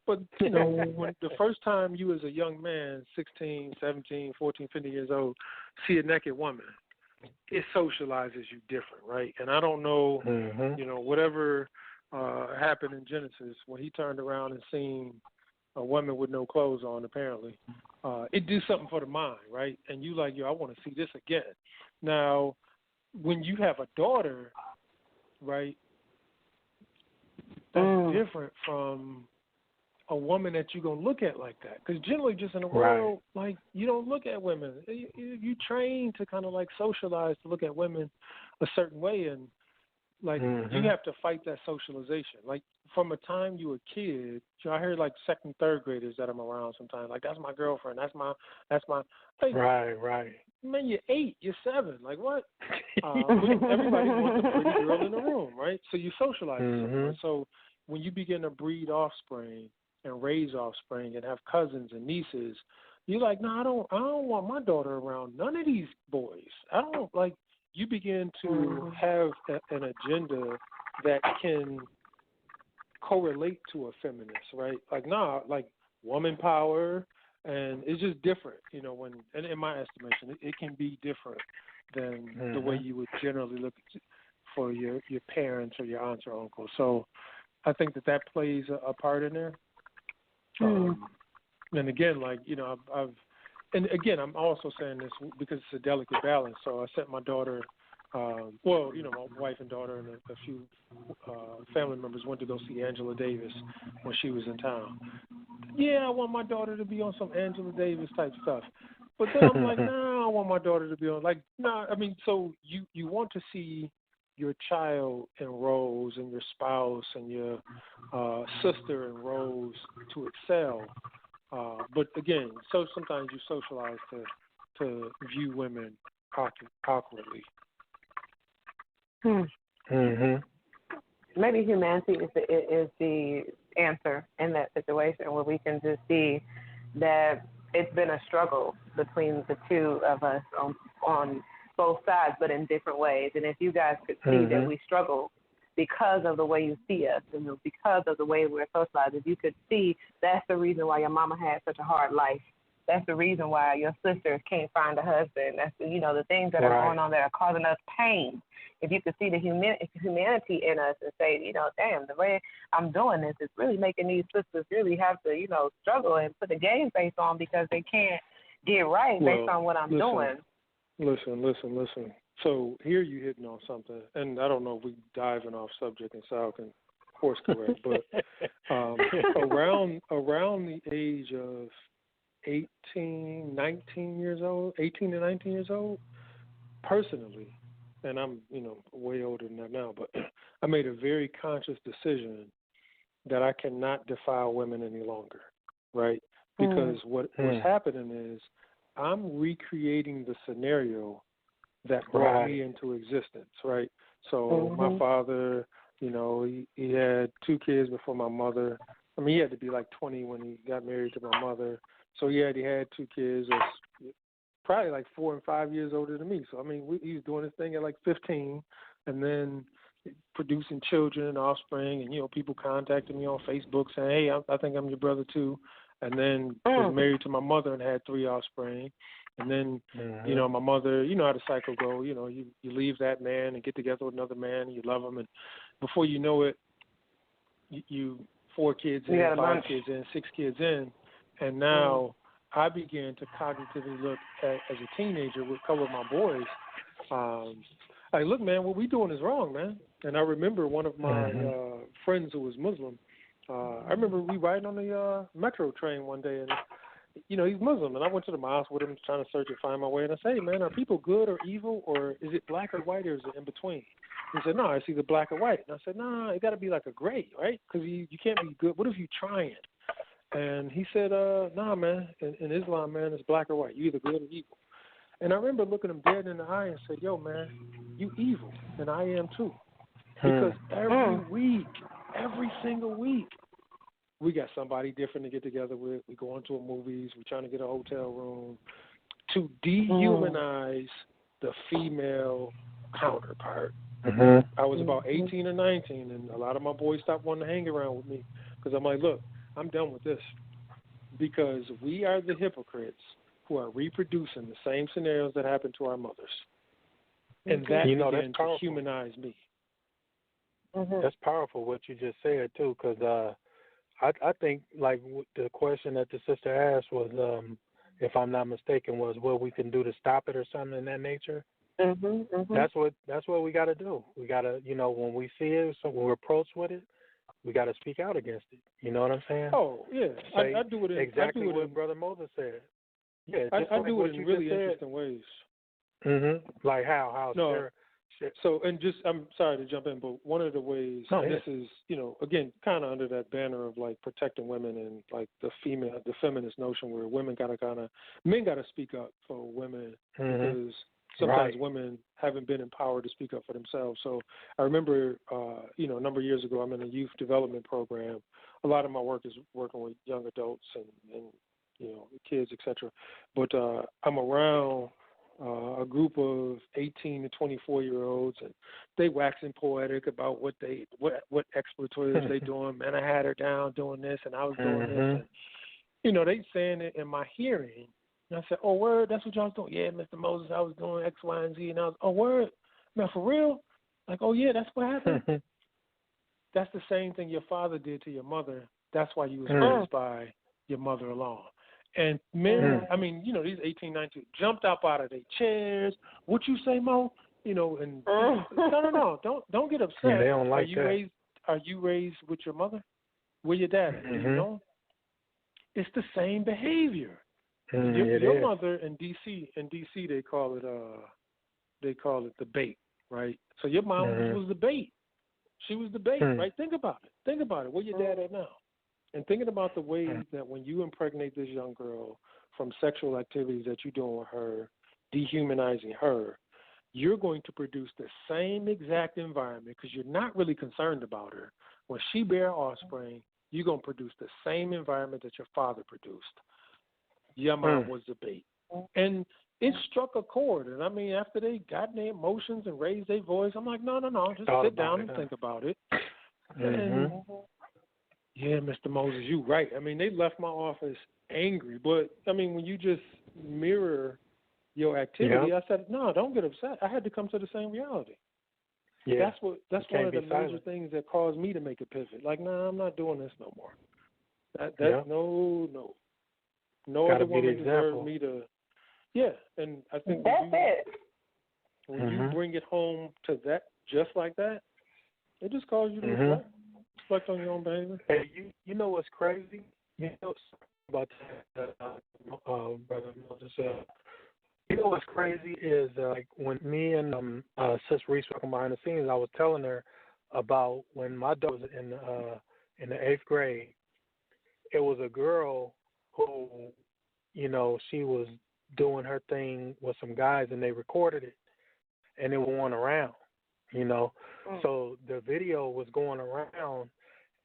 But, you know, when the first time you as a young man, 16, 17, 14, 15 years old, see a naked woman, it socializes you different, right? And I don't know, you know, whatever happened in Genesis when he turned around and seen a woman with no clothes on, apparently, it did something for the mind, right? And you like, yo, I want to see this again. Now, when you have a daughter, right, that's different from a woman that you're going to look at like that. Because generally just in the world, like, you don't look at women. You train to kind of like socialize to look at women a certain way, and like you have to fight that socialization. Like from a time you were a kid, I hear like second, third graders that I'm around sometimes, like, that's my girlfriend, that's my like, right. Man, you're 8, you're 7, like what? Everybody wants a pretty girl in the room, right? So you socialize with So when you begin to breed offspring and raise offspring and have cousins and nieces, you're like, no, I don't want my daughter around none of these boys. I don't, like, you begin to have an agenda that can correlate to a feminist, right? Like, like woman power, and it's just different, you know, when, and in my estimation, it can be different than the way you would generally look for your parents or your aunts or uncles. So I think that plays a part in there. And again, like, you know, and again, I'm also saying this because it's a delicate balance. So I sent my daughter Well, you know, my wife and daughter and a few family members went to go see Angela Davis when she was in town. Yeah, I want my daughter to be on some Angela Davis type stuff. But then I'm like, nah, I want my daughter to be on, like, nah, I mean, so you want to see your child in roles and your spouse and your sister in roles to excel. But again, so sometimes you socialize to view women awkwardly. Maybe humanity is the answer in that situation, where we can just see that it's been a struggle between the two of us on both sides, but in different ways. And if you guys could see that we struggle because of the way you see us and because of the way we're socialized, if you could see that's the reason why your mama had such a hard life. That's the reason why your sisters can't find a husband. That's the things that are going on that are causing us pain. If you could see the humanity in us and say, damn, the way I'm doing this is really making these sisters really have to, struggle and put a game face on because they can't get right based on what I'm doing. Listen. So here you hitting on something, and I don't know if we diving off subject and Sal can course correct, but around the age of 18 to 19 years old, personally, and I'm, way older than that now, but I made a very conscious decision that I cannot defile women any longer, right? Because what's happening is I'm recreating the scenario that brought me into existence, right? So my father, he had 2 kids before my mother. I mean, he had to be like 20 when he got married to my mother. So, he had 2 kids, probably like 4 and 5 years older than me. So, I mean, he was doing his thing at like 15 and then producing children and offspring. And, people contacted me on Facebook saying, hey, I think I'm your brother too. And then was married to my mother and had 3 offspring. And then, my mother, how the cycle go, you leave that man and get together with another man and you love him. And before you know it, you 4 kids in, 5 kids in, 6 kids in. And now I began to cognitively look at, as a teenager with a couple of my boys, like, look, man, what we doing is wrong, man. And I remember one of my friends who was Muslim, I remember we riding on the metro train one day, and, he's Muslim, and I went to the mosque with him trying to search and find my way, and I said, hey, man, are people good or evil, or is it black or white, or is it in between? He said, no, it's either black or white. And I said, no, it got to be like a gray, right? Because you can't be good. What if you trying? And he said, nah, man, in Islam, man, it's black or white. You either good or evil. And I remember looking him dead in the eye and said, yo, man, you evil, and I am too. Because every single week, we got somebody different to get together with. We go into movies. We're trying to get a hotel room to dehumanize the female counterpart. I was about 18 or 19, and a lot of my boys stopped wanting to hang around with me because I'm like, look, I'm done with this because we are the hypocrites who are reproducing the same scenarios that happened to our mothers. And that began to humanize me. That's powerful what you just said, too, because I think, like, the question that the sister asked was, if I'm not mistaken, was what we can do to stop it or something in that nature. That's what we got to do. We got to, when we see it, so when we're approached with it, we got to speak out against it. You know what I'm saying? Oh, yeah. I do it in exactly what Brother Moses said. Yeah, I do it in really interesting ways. Like how? No. So, and just, I'm sorry to jump in, but one of the ways, this is, again, kind of under that banner of like protecting women and like the feminist notion where men got to speak up for women because sometimes women haven't been empowered to speak up for themselves. So I remember, a number of years ago, I'm in a youth development program. A lot of my work is working with young adults and kids, etc. But I'm around a group of 18 to 24-year-olds, and they waxing poetic about what exploiters they doing. Man, I had her down doing this, and I was doing this. And, they saying it in my hearing. And I said, oh, word, that's what y'all was doing? Yeah, Mr. Moses, I was doing X, Y, and Z. And I was, oh, word? Man, for real? Like, oh, yeah, that's what happened? That's the same thing your father did to your mother. That's why you was raised by your mother-in-law. And men, I mean, these 18, 19 jumped up out of their chairs. What you say, Mo? you know, and no, don't get upset. Yeah, they don't like Are you raised with your mother? Where your dad at? Do you know? It's the same behavior. Your mother in DC, they call it the bait, right? So your mom was the bait. She was the bait, right? Think about it. Where your dad at now? And thinking about the ways that when you impregnate this young girl from sexual activities that you're doing with her, dehumanizing her, you're going to produce the same exact environment because you're not really concerned about her. When she bear offspring, you're going to produce the same environment that your father produced. Your mom was the bait. And it struck a chord. And, I mean, after they got their emotions and raised their voice, I'm like, no, just sit down and think about it. And, yeah, Mr. Moses, you're right. I mean, they left my office angry. But, I mean, when you just mirror your activity, I said, no, don't get upset. I had to come to the same reality. Yeah. That's one of the major things that caused me to make a pivot. Like, no, I'm not doing this no more. No other woman deserves me to. Yeah, and I think when you bring it home to that, just like that, it just causes you to reflect on your own behavior. Hey, you know what's crazy? You know about that, Brother Moses. You know what's crazy is like when me and Sis Reese working behind the scenes, I was telling her about when my daughter was in the 8th grade. It was a girl who, you know, she was doing her thing with some guys and they recorded it and it went around, you know. So the video was going around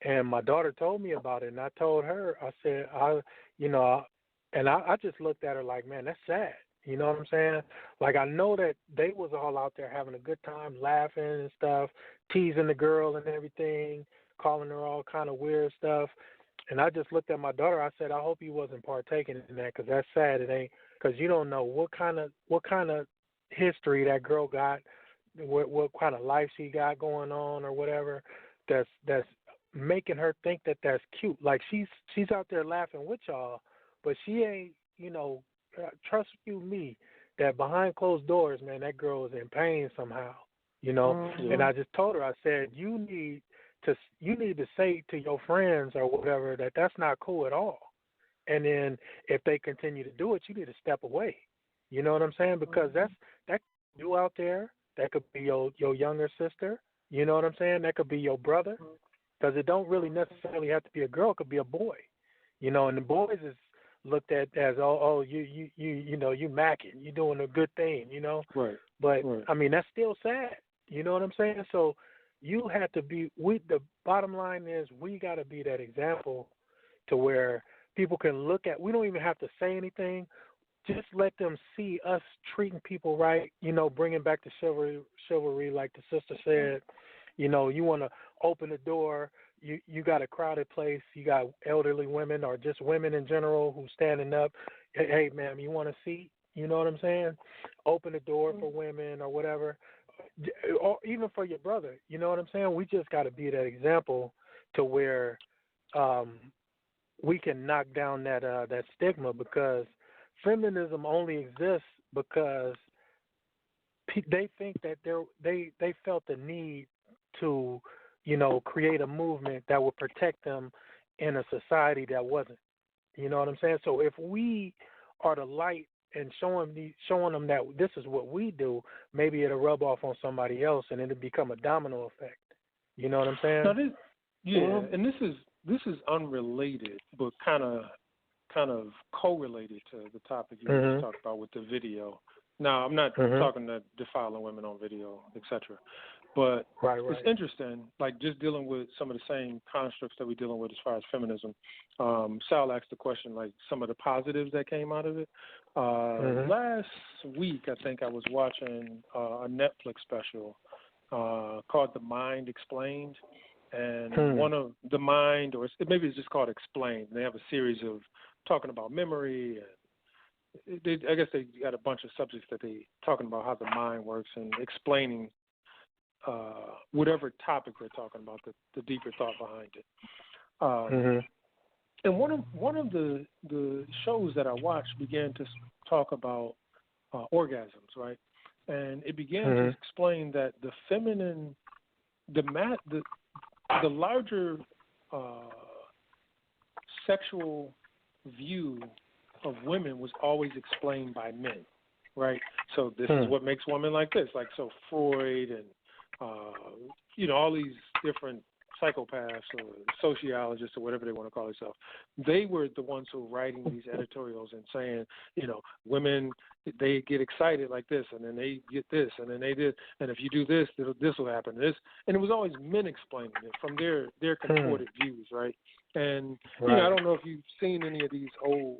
and my daughter told me about it and I told her, I said, I just looked at her like, man, that's sad. You know what I'm saying? Like, I know that they was all out there having a good time, laughing and stuff, teasing the girl and everything, calling her all kind of weird stuff. And I just looked at my daughter. I said, I hope you wasn't partaking in that because that's sad. It ain't, because you don't know what kind of history that girl got, what kind of life she got going on or whatever that's making her think that that's cute. Like, she's out there laughing with y'all, but she ain't, you know, trust you me, that behind closed doors, man, that girl is in pain somehow, you know. And I just told her, I said, you need to say to your friends or whatever that that's not cool at all. And then if they continue to do it, you need to step away. You know what I'm saying? Because that you out there, that could be your younger sister. You know what I'm saying? That could be your brother. Because it don't really necessarily have to be a girl. It could be a boy. You know, and the boys is looked at as you know, you macking, you doing a good thing, you know. Right. But I mean, that's still sad. You know what I'm saying? So you have to be. The bottom line is we got to be that example to where people can look at. We don't even have to say anything. Just let them see us treating people right. You know, bringing back the chivalry, like the sister said. You know, you want to open the door. You got a crowded place. You got elderly women or just women in general who's standing up. Hey, ma'am, you want a seat? You know what I'm saying? Open the door for women or whatever, or even for your brother. You know what I'm saying? We just got to be that example to where we can knock down that stigma, because feminism only exists because they think that they felt the need to, you know, create a movement that would protect them in a society that wasn't. You know what I'm saying? So if we are the light and showing them that this is what we do, maybe it'll rub off on somebody else and it'll become a domino effect. You know what I'm saying? Now and this is unrelated, but kind of correlated to the topic you just talked about with the video. Now, I'm not talking to defiling women on video, etc. But it's interesting, like just dealing with some of the same constructs that we're dealing with as far as feminism. Sal asked the question, like some of the positives that came out of it. Last week, I think I was watching a Netflix special called The Mind Explained. And one of the mind, or maybe it's just called Explained. They have a series of talking about memory. And I guess they got a bunch of subjects that they talking about how the mind works and explaining whatever topic they're talking about, the deeper thought behind it. And one of the shows that I watched began to talk about orgasms, right? and it began to explain that the feminine, the larger sexual view of women was always explained by men, right? So this is what makes women like this. Like, so Freud and, all these different psychopaths or sociologists or whatever they want to call themselves, they were the ones who were writing these editorials and saying, women, they get excited like this, and then they get this, and then they did, and if you do this, this will happen. This, and it was always men explaining it from their contorted views, right? And I don't know if you've seen any of these old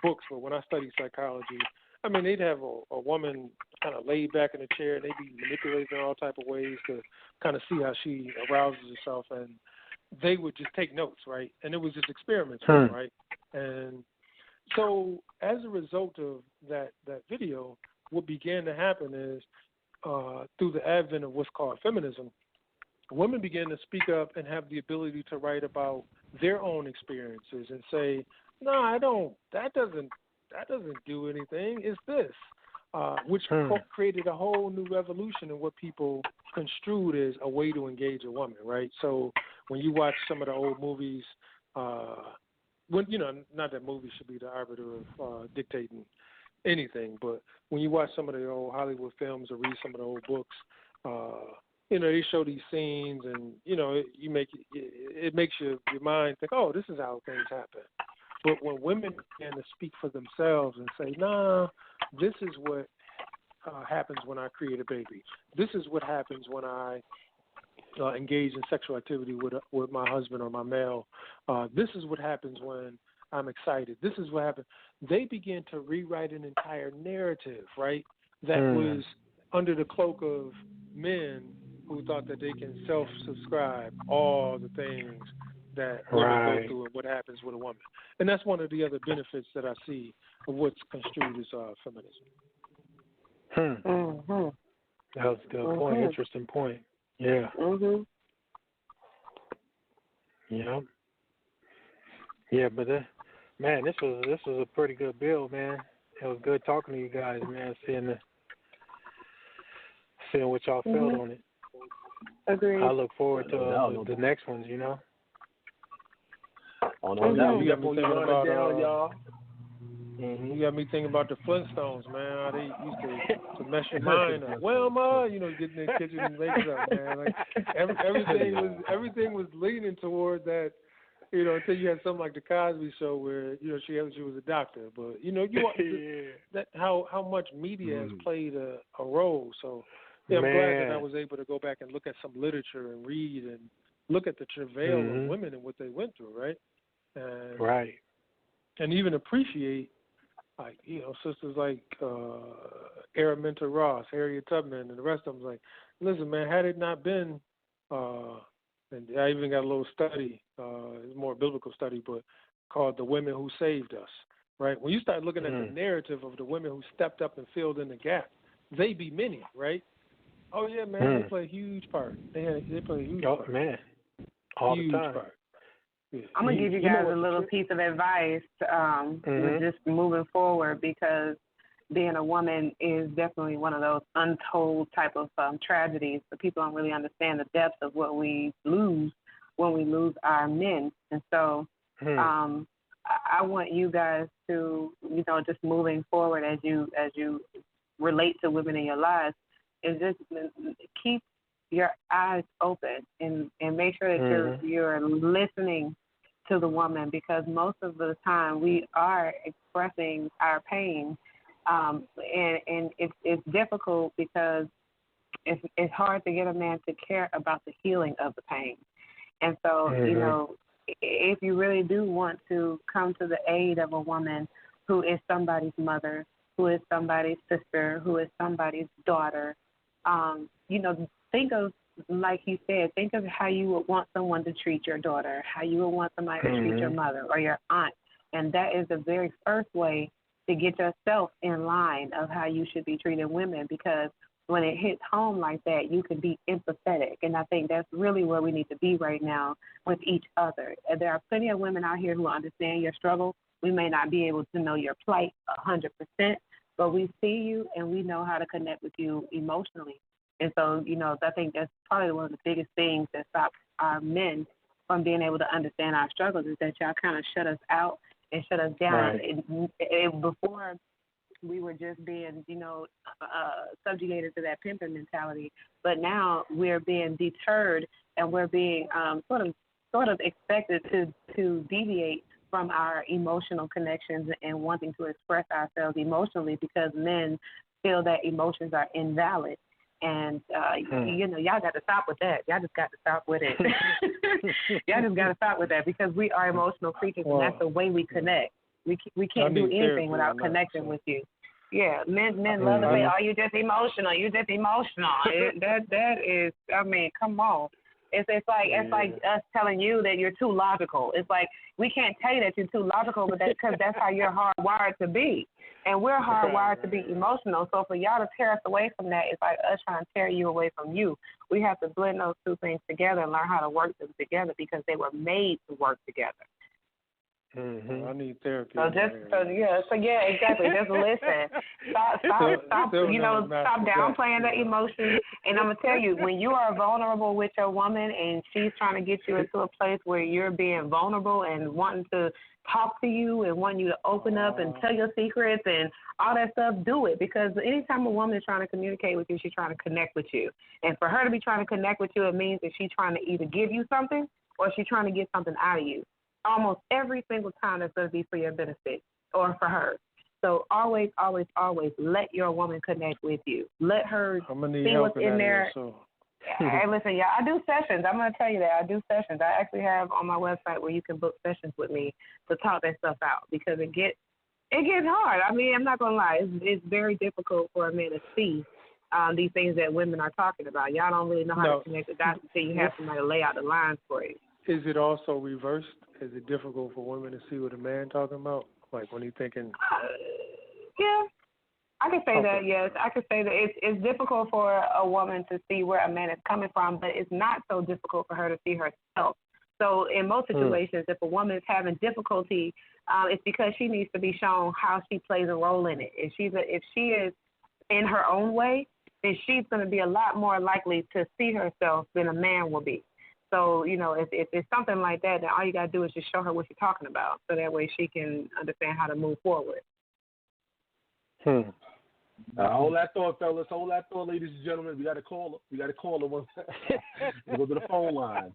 books, but when I studied psychology, I mean, they'd have a woman kind of laid back in a chair, and they'd be manipulated in all type of ways to kind of see how she arouses herself, and they would just take notes, right? And it was just experiments, right? And so as a result of that video, what began to happen is through the advent of what's called feminism, women began to speak up and have the ability to write about their own experiences and say, no, I don't, that doesn't do anything. It's this, which created a whole new revolution in what people construed as a way to engage a woman, right? So when you watch some of the old movies, when not that movies should be the arbiter of dictating anything, but when you watch some of the old Hollywood films or read some of the old books, they show these scenes, and it makes your mind think, oh, this is how things happen. But when women begin to speak for themselves and say, nah, this is what happens when I create a baby. This is what happens when I engage in sexual activity with my husband or my male. This is what happens when I'm excited. This is what happens. They begin to rewrite an entire narrative, right, that was under the cloak of men who thought that they can self-subscribe all the things that women go through and what happens with a woman. And that's one of the other benefits that I see of what's construed as feminism. That was a good point. Interesting point. Yeah. Yeah, but man, this was a pretty good bill, man. It was good talking to you guys, man. Seeing what y'all felt on it. Agreed. I look forward to the next ones. Oh no, you got me thinking about y'all. You got me thinking about the Flintstones, man. How they used to mess your mind up. Well, ma, getting in the kitchen and making up, man. Like everything was leaning toward that. Until you had something like the Cosby Show where she was a doctor, but that how much media has played a role. So I'm glad that I was able to go back and look at some literature and read and look at the travail of women and what they went through, right? And, and even appreciate, like, sisters like Araminta Ross, Harriet Tubman, and the rest of them. Like, listen, man, had it not been, and I even got a little study, it's more biblical study, but called The Women Who Saved Us, right? When you start looking at the narrative of the women who stepped up and filled in the gap, they be many, right? Oh, yeah, man, they play a huge part. They play a huge part. Man, all huge the time. Part. Yeah. I'm going to give you guys a little piece of advice just moving forward, because being a woman is definitely one of those untold type of tragedies. But people don't really understand the depth of what we lose when we lose our men. And so I want you guys to, just moving forward as you relate to women in your lives, is just keep your eyes open and make sure that you're listening to the woman, because most of the time we are expressing our pain, and it's difficult because it's hard to get a man to care about the healing of the pain. And so, if you really do want to come to the aid of a woman who is somebody's mother, who is somebody's sister, who is somebody's daughter, think of, like you said, think of how you would want someone to treat your daughter, how you would want somebody to treat your mother or your aunt. And that is the very first way to get yourself in line of how you should be treating women, because when it hits home like that, you can be empathetic. And I think that's really where we need to be right now with each other. And there are plenty of women out here who understand your struggle. We may not be able to know your plight 100%, but we see you and we know how to connect with you emotionally. And so, I think that's probably one of the biggest things that stops our men from being able to understand our struggles is that y'all kind of shut us out and shut us down. Right. Before we were just being, subjugated to that pimping mentality, but now we're being deterred and we're being sort of expected to deviate from our emotional connections and wanting to express ourselves emotionally because men feel that emotions are invalid. And, y'all got to stop with that. Y'all just got to stop with it. Y'all just got to stop with that because we are emotional creatures, and that's the way we connect. We can't do anything without connecting with you. Yeah, men love to say, "Oh, you just emotional. You just emotional." That is, I mean, come on. It's like us telling you that you're too logical. It's like we can't tell you that you're too logical, but that's because that's how you're hardwired to be. And we're hardwired to be emotional. So for y'all to tear us away from that, it's like us trying to tear you away from you. We have to blend those two things together and learn how to work them together because they were made to work together. Mm-hmm. I need therapy. Exactly. Just listen. Stop downplaying the emotions. And I'm gonna tell you, when you are vulnerable with your woman and she's trying to get you into a place where you're being vulnerable and wanting to talk to you and wanting you to open up and tell your secrets and all that stuff, do it. Because anytime a woman is trying to communicate with you, she's trying to connect with you. And for her to be trying to connect with you, it means that she's trying to either give you something or she's trying to get something out of you. Almost every single time that's going to be for your benefit or for her. So always, always, always let your woman connect with you. Let her see what's in there. Hey, listen, y'all, I do sessions. I'm going to tell you that. I do sessions. I actually have on my website where you can book sessions with me to talk that stuff out because it gets hard. I mean, I'm not going to lie. It's very difficult for a man to see these things that women are talking about. Y'all don't really know how to connect the dots until you have somebody to lay out the lines for you. Is it also reversed? Is it difficult for women to see what a man talking about? Like when he's thinking... yeah, I can say that, yes. I can say that it's difficult for a woman to see where a man is coming from, but it's not so difficult for her to see herself. So in most situations, if a woman is having difficulty, it's because she needs to be shown how she plays a role in it. If she is in her own way, then she's going to be a lot more likely to see herself than a man will be. So, if it's something like that, then all you got to do is just show her what you're talking about so that way she can understand how to move forward. Hold that thought, fellas. Hold that thought, ladies and gentlemen. We got a caller. We go to the phone lines.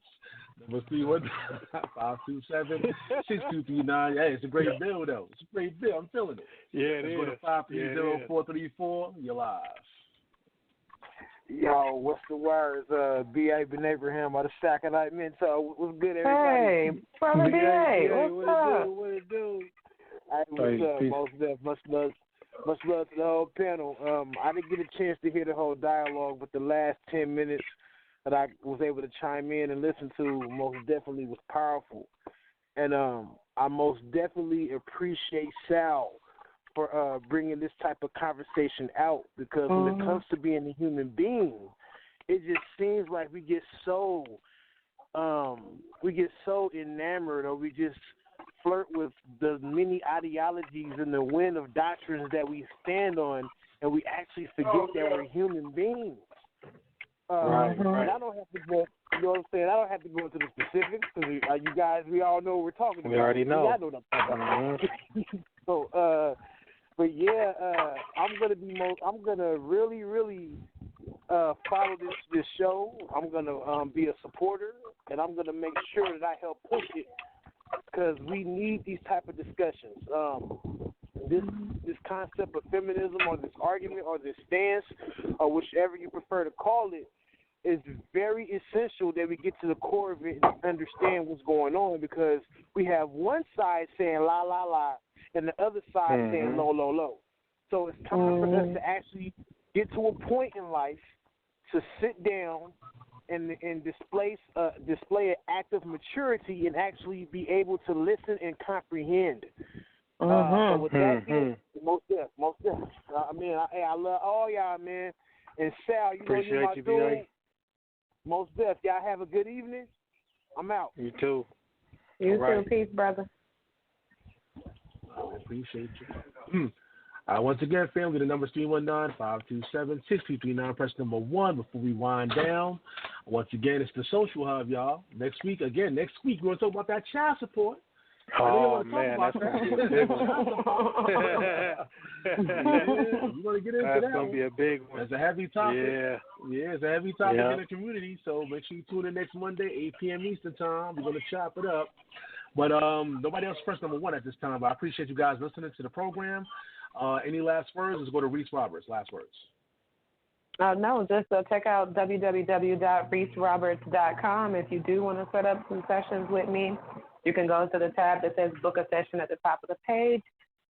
Number 527-6239. Hey, it's a great bill, though. It's a great bill. I'm feeling it. Yeah, it is. Go to 530-434. You're live. Yo, what's the words? B.A. Ben Abraham of the Sackernite Mentor. What's good, everybody? Hey, brother B.A. What's up? What it do? What's up? Much love to the whole panel. I didn't get a chance to hear the whole dialogue, but the last 10 minutes that I was able to chime in and listen to most definitely was powerful. And I most definitely appreciate Sal for bringing this type of conversation out because when it comes to being a human being, it just seems like we get so enamored or we just flirt with the many ideologies and the wind of doctrines that we stand on, and we actually forget that we're human beings. Right. And I don't have to go. You know what I'm saying? I don't have to go into the specifics because you guys, we all know what we're talking about. We already know. I know what I'm talking about. So, but yeah, I'm gonna really, really follow this show. I'm gonna be a supporter, and I'm gonna make sure that I help push it because we need these type of discussions. This concept of feminism or this argument or this stance or whichever you prefer to call it is very essential that we get to the core of it and understand what's going on because we have one side saying la la la and the other side saying low low low. So it's time for us to actually get to a point in life to sit down and display an act of maturity and actually be able to listen and comprehend. So with that being, most def. I love all y'all, man. And Sal, you appreciate know you, my dude. B.A. Most def. Y'all have a good evening. I'm out. You too. You too. Peace, brother. I appreciate you. Once again, family, the number is 319-527-6239. Press number 1 before we wind down. Once again, it's the Social Hub, y'all. Next week, we're going to talk about that child support. Oh, man, that's going to be a big one. We're going to get into that. That's going to be a big one. It's a heavy topic. Yeah, it's a heavy topic in the community, so make sure you tune in next Monday, 8 p.m. Eastern Time. We're going to chop it up. But nobody else press number 1 at this time, but I appreciate you guys listening to the program. Any last words? Let's go to Reese Roberts. Last words. No, just check out www.reeseroberts.com. If you do want to set up some sessions with me, you can go to the tab that says book a session at the top of the page,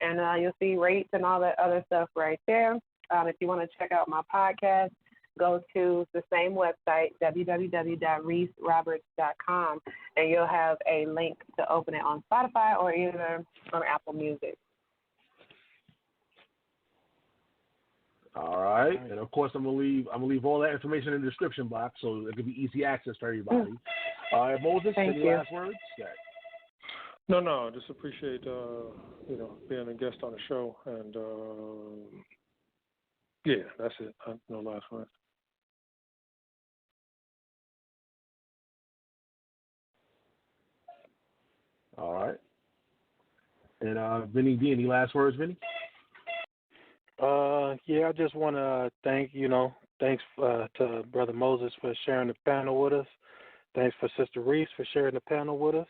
and you'll see rates and all that other stuff right there. If you want to check out my podcast, go to the same website, www.reeseroberts.com, and you'll have a link to open it on Spotify or either on Apple Music. All right, and of course I'm gonna leave all that information in the description box so it can be easy access for everybody. Moses, any last words? Yeah. No, just appreciate being a guest on the show, and that's it. No last words. All right, and Vinny D, any last words, Vinny? I just want to thanks to Brother Moses for sharing the panel with us. Thanks for Sister Reese for sharing the panel with us,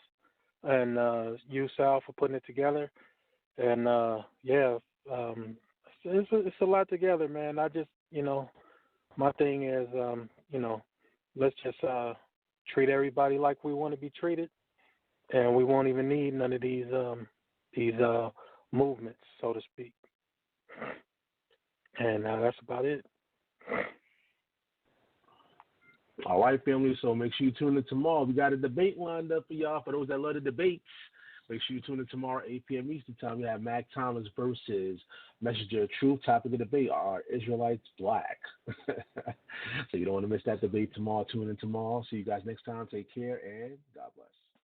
and you, Sal, for putting it together. And it's a lot together, man. I just, my thing is, let's just treat everybody like we want to be treated, and we won't even need none of these movements, so to speak. And that's about it. All right, family. So make sure you tune in tomorrow. We got a debate lined up for y'all. For those that love the debates, make sure you tune in tomorrow, 8 p.m. Eastern Time. We have Mac Thomas versus Messenger of Truth. Topic of debate: are Israelites black? So you don't want to miss that debate tomorrow. Tune in tomorrow. See you guys next time. Take care and God bless.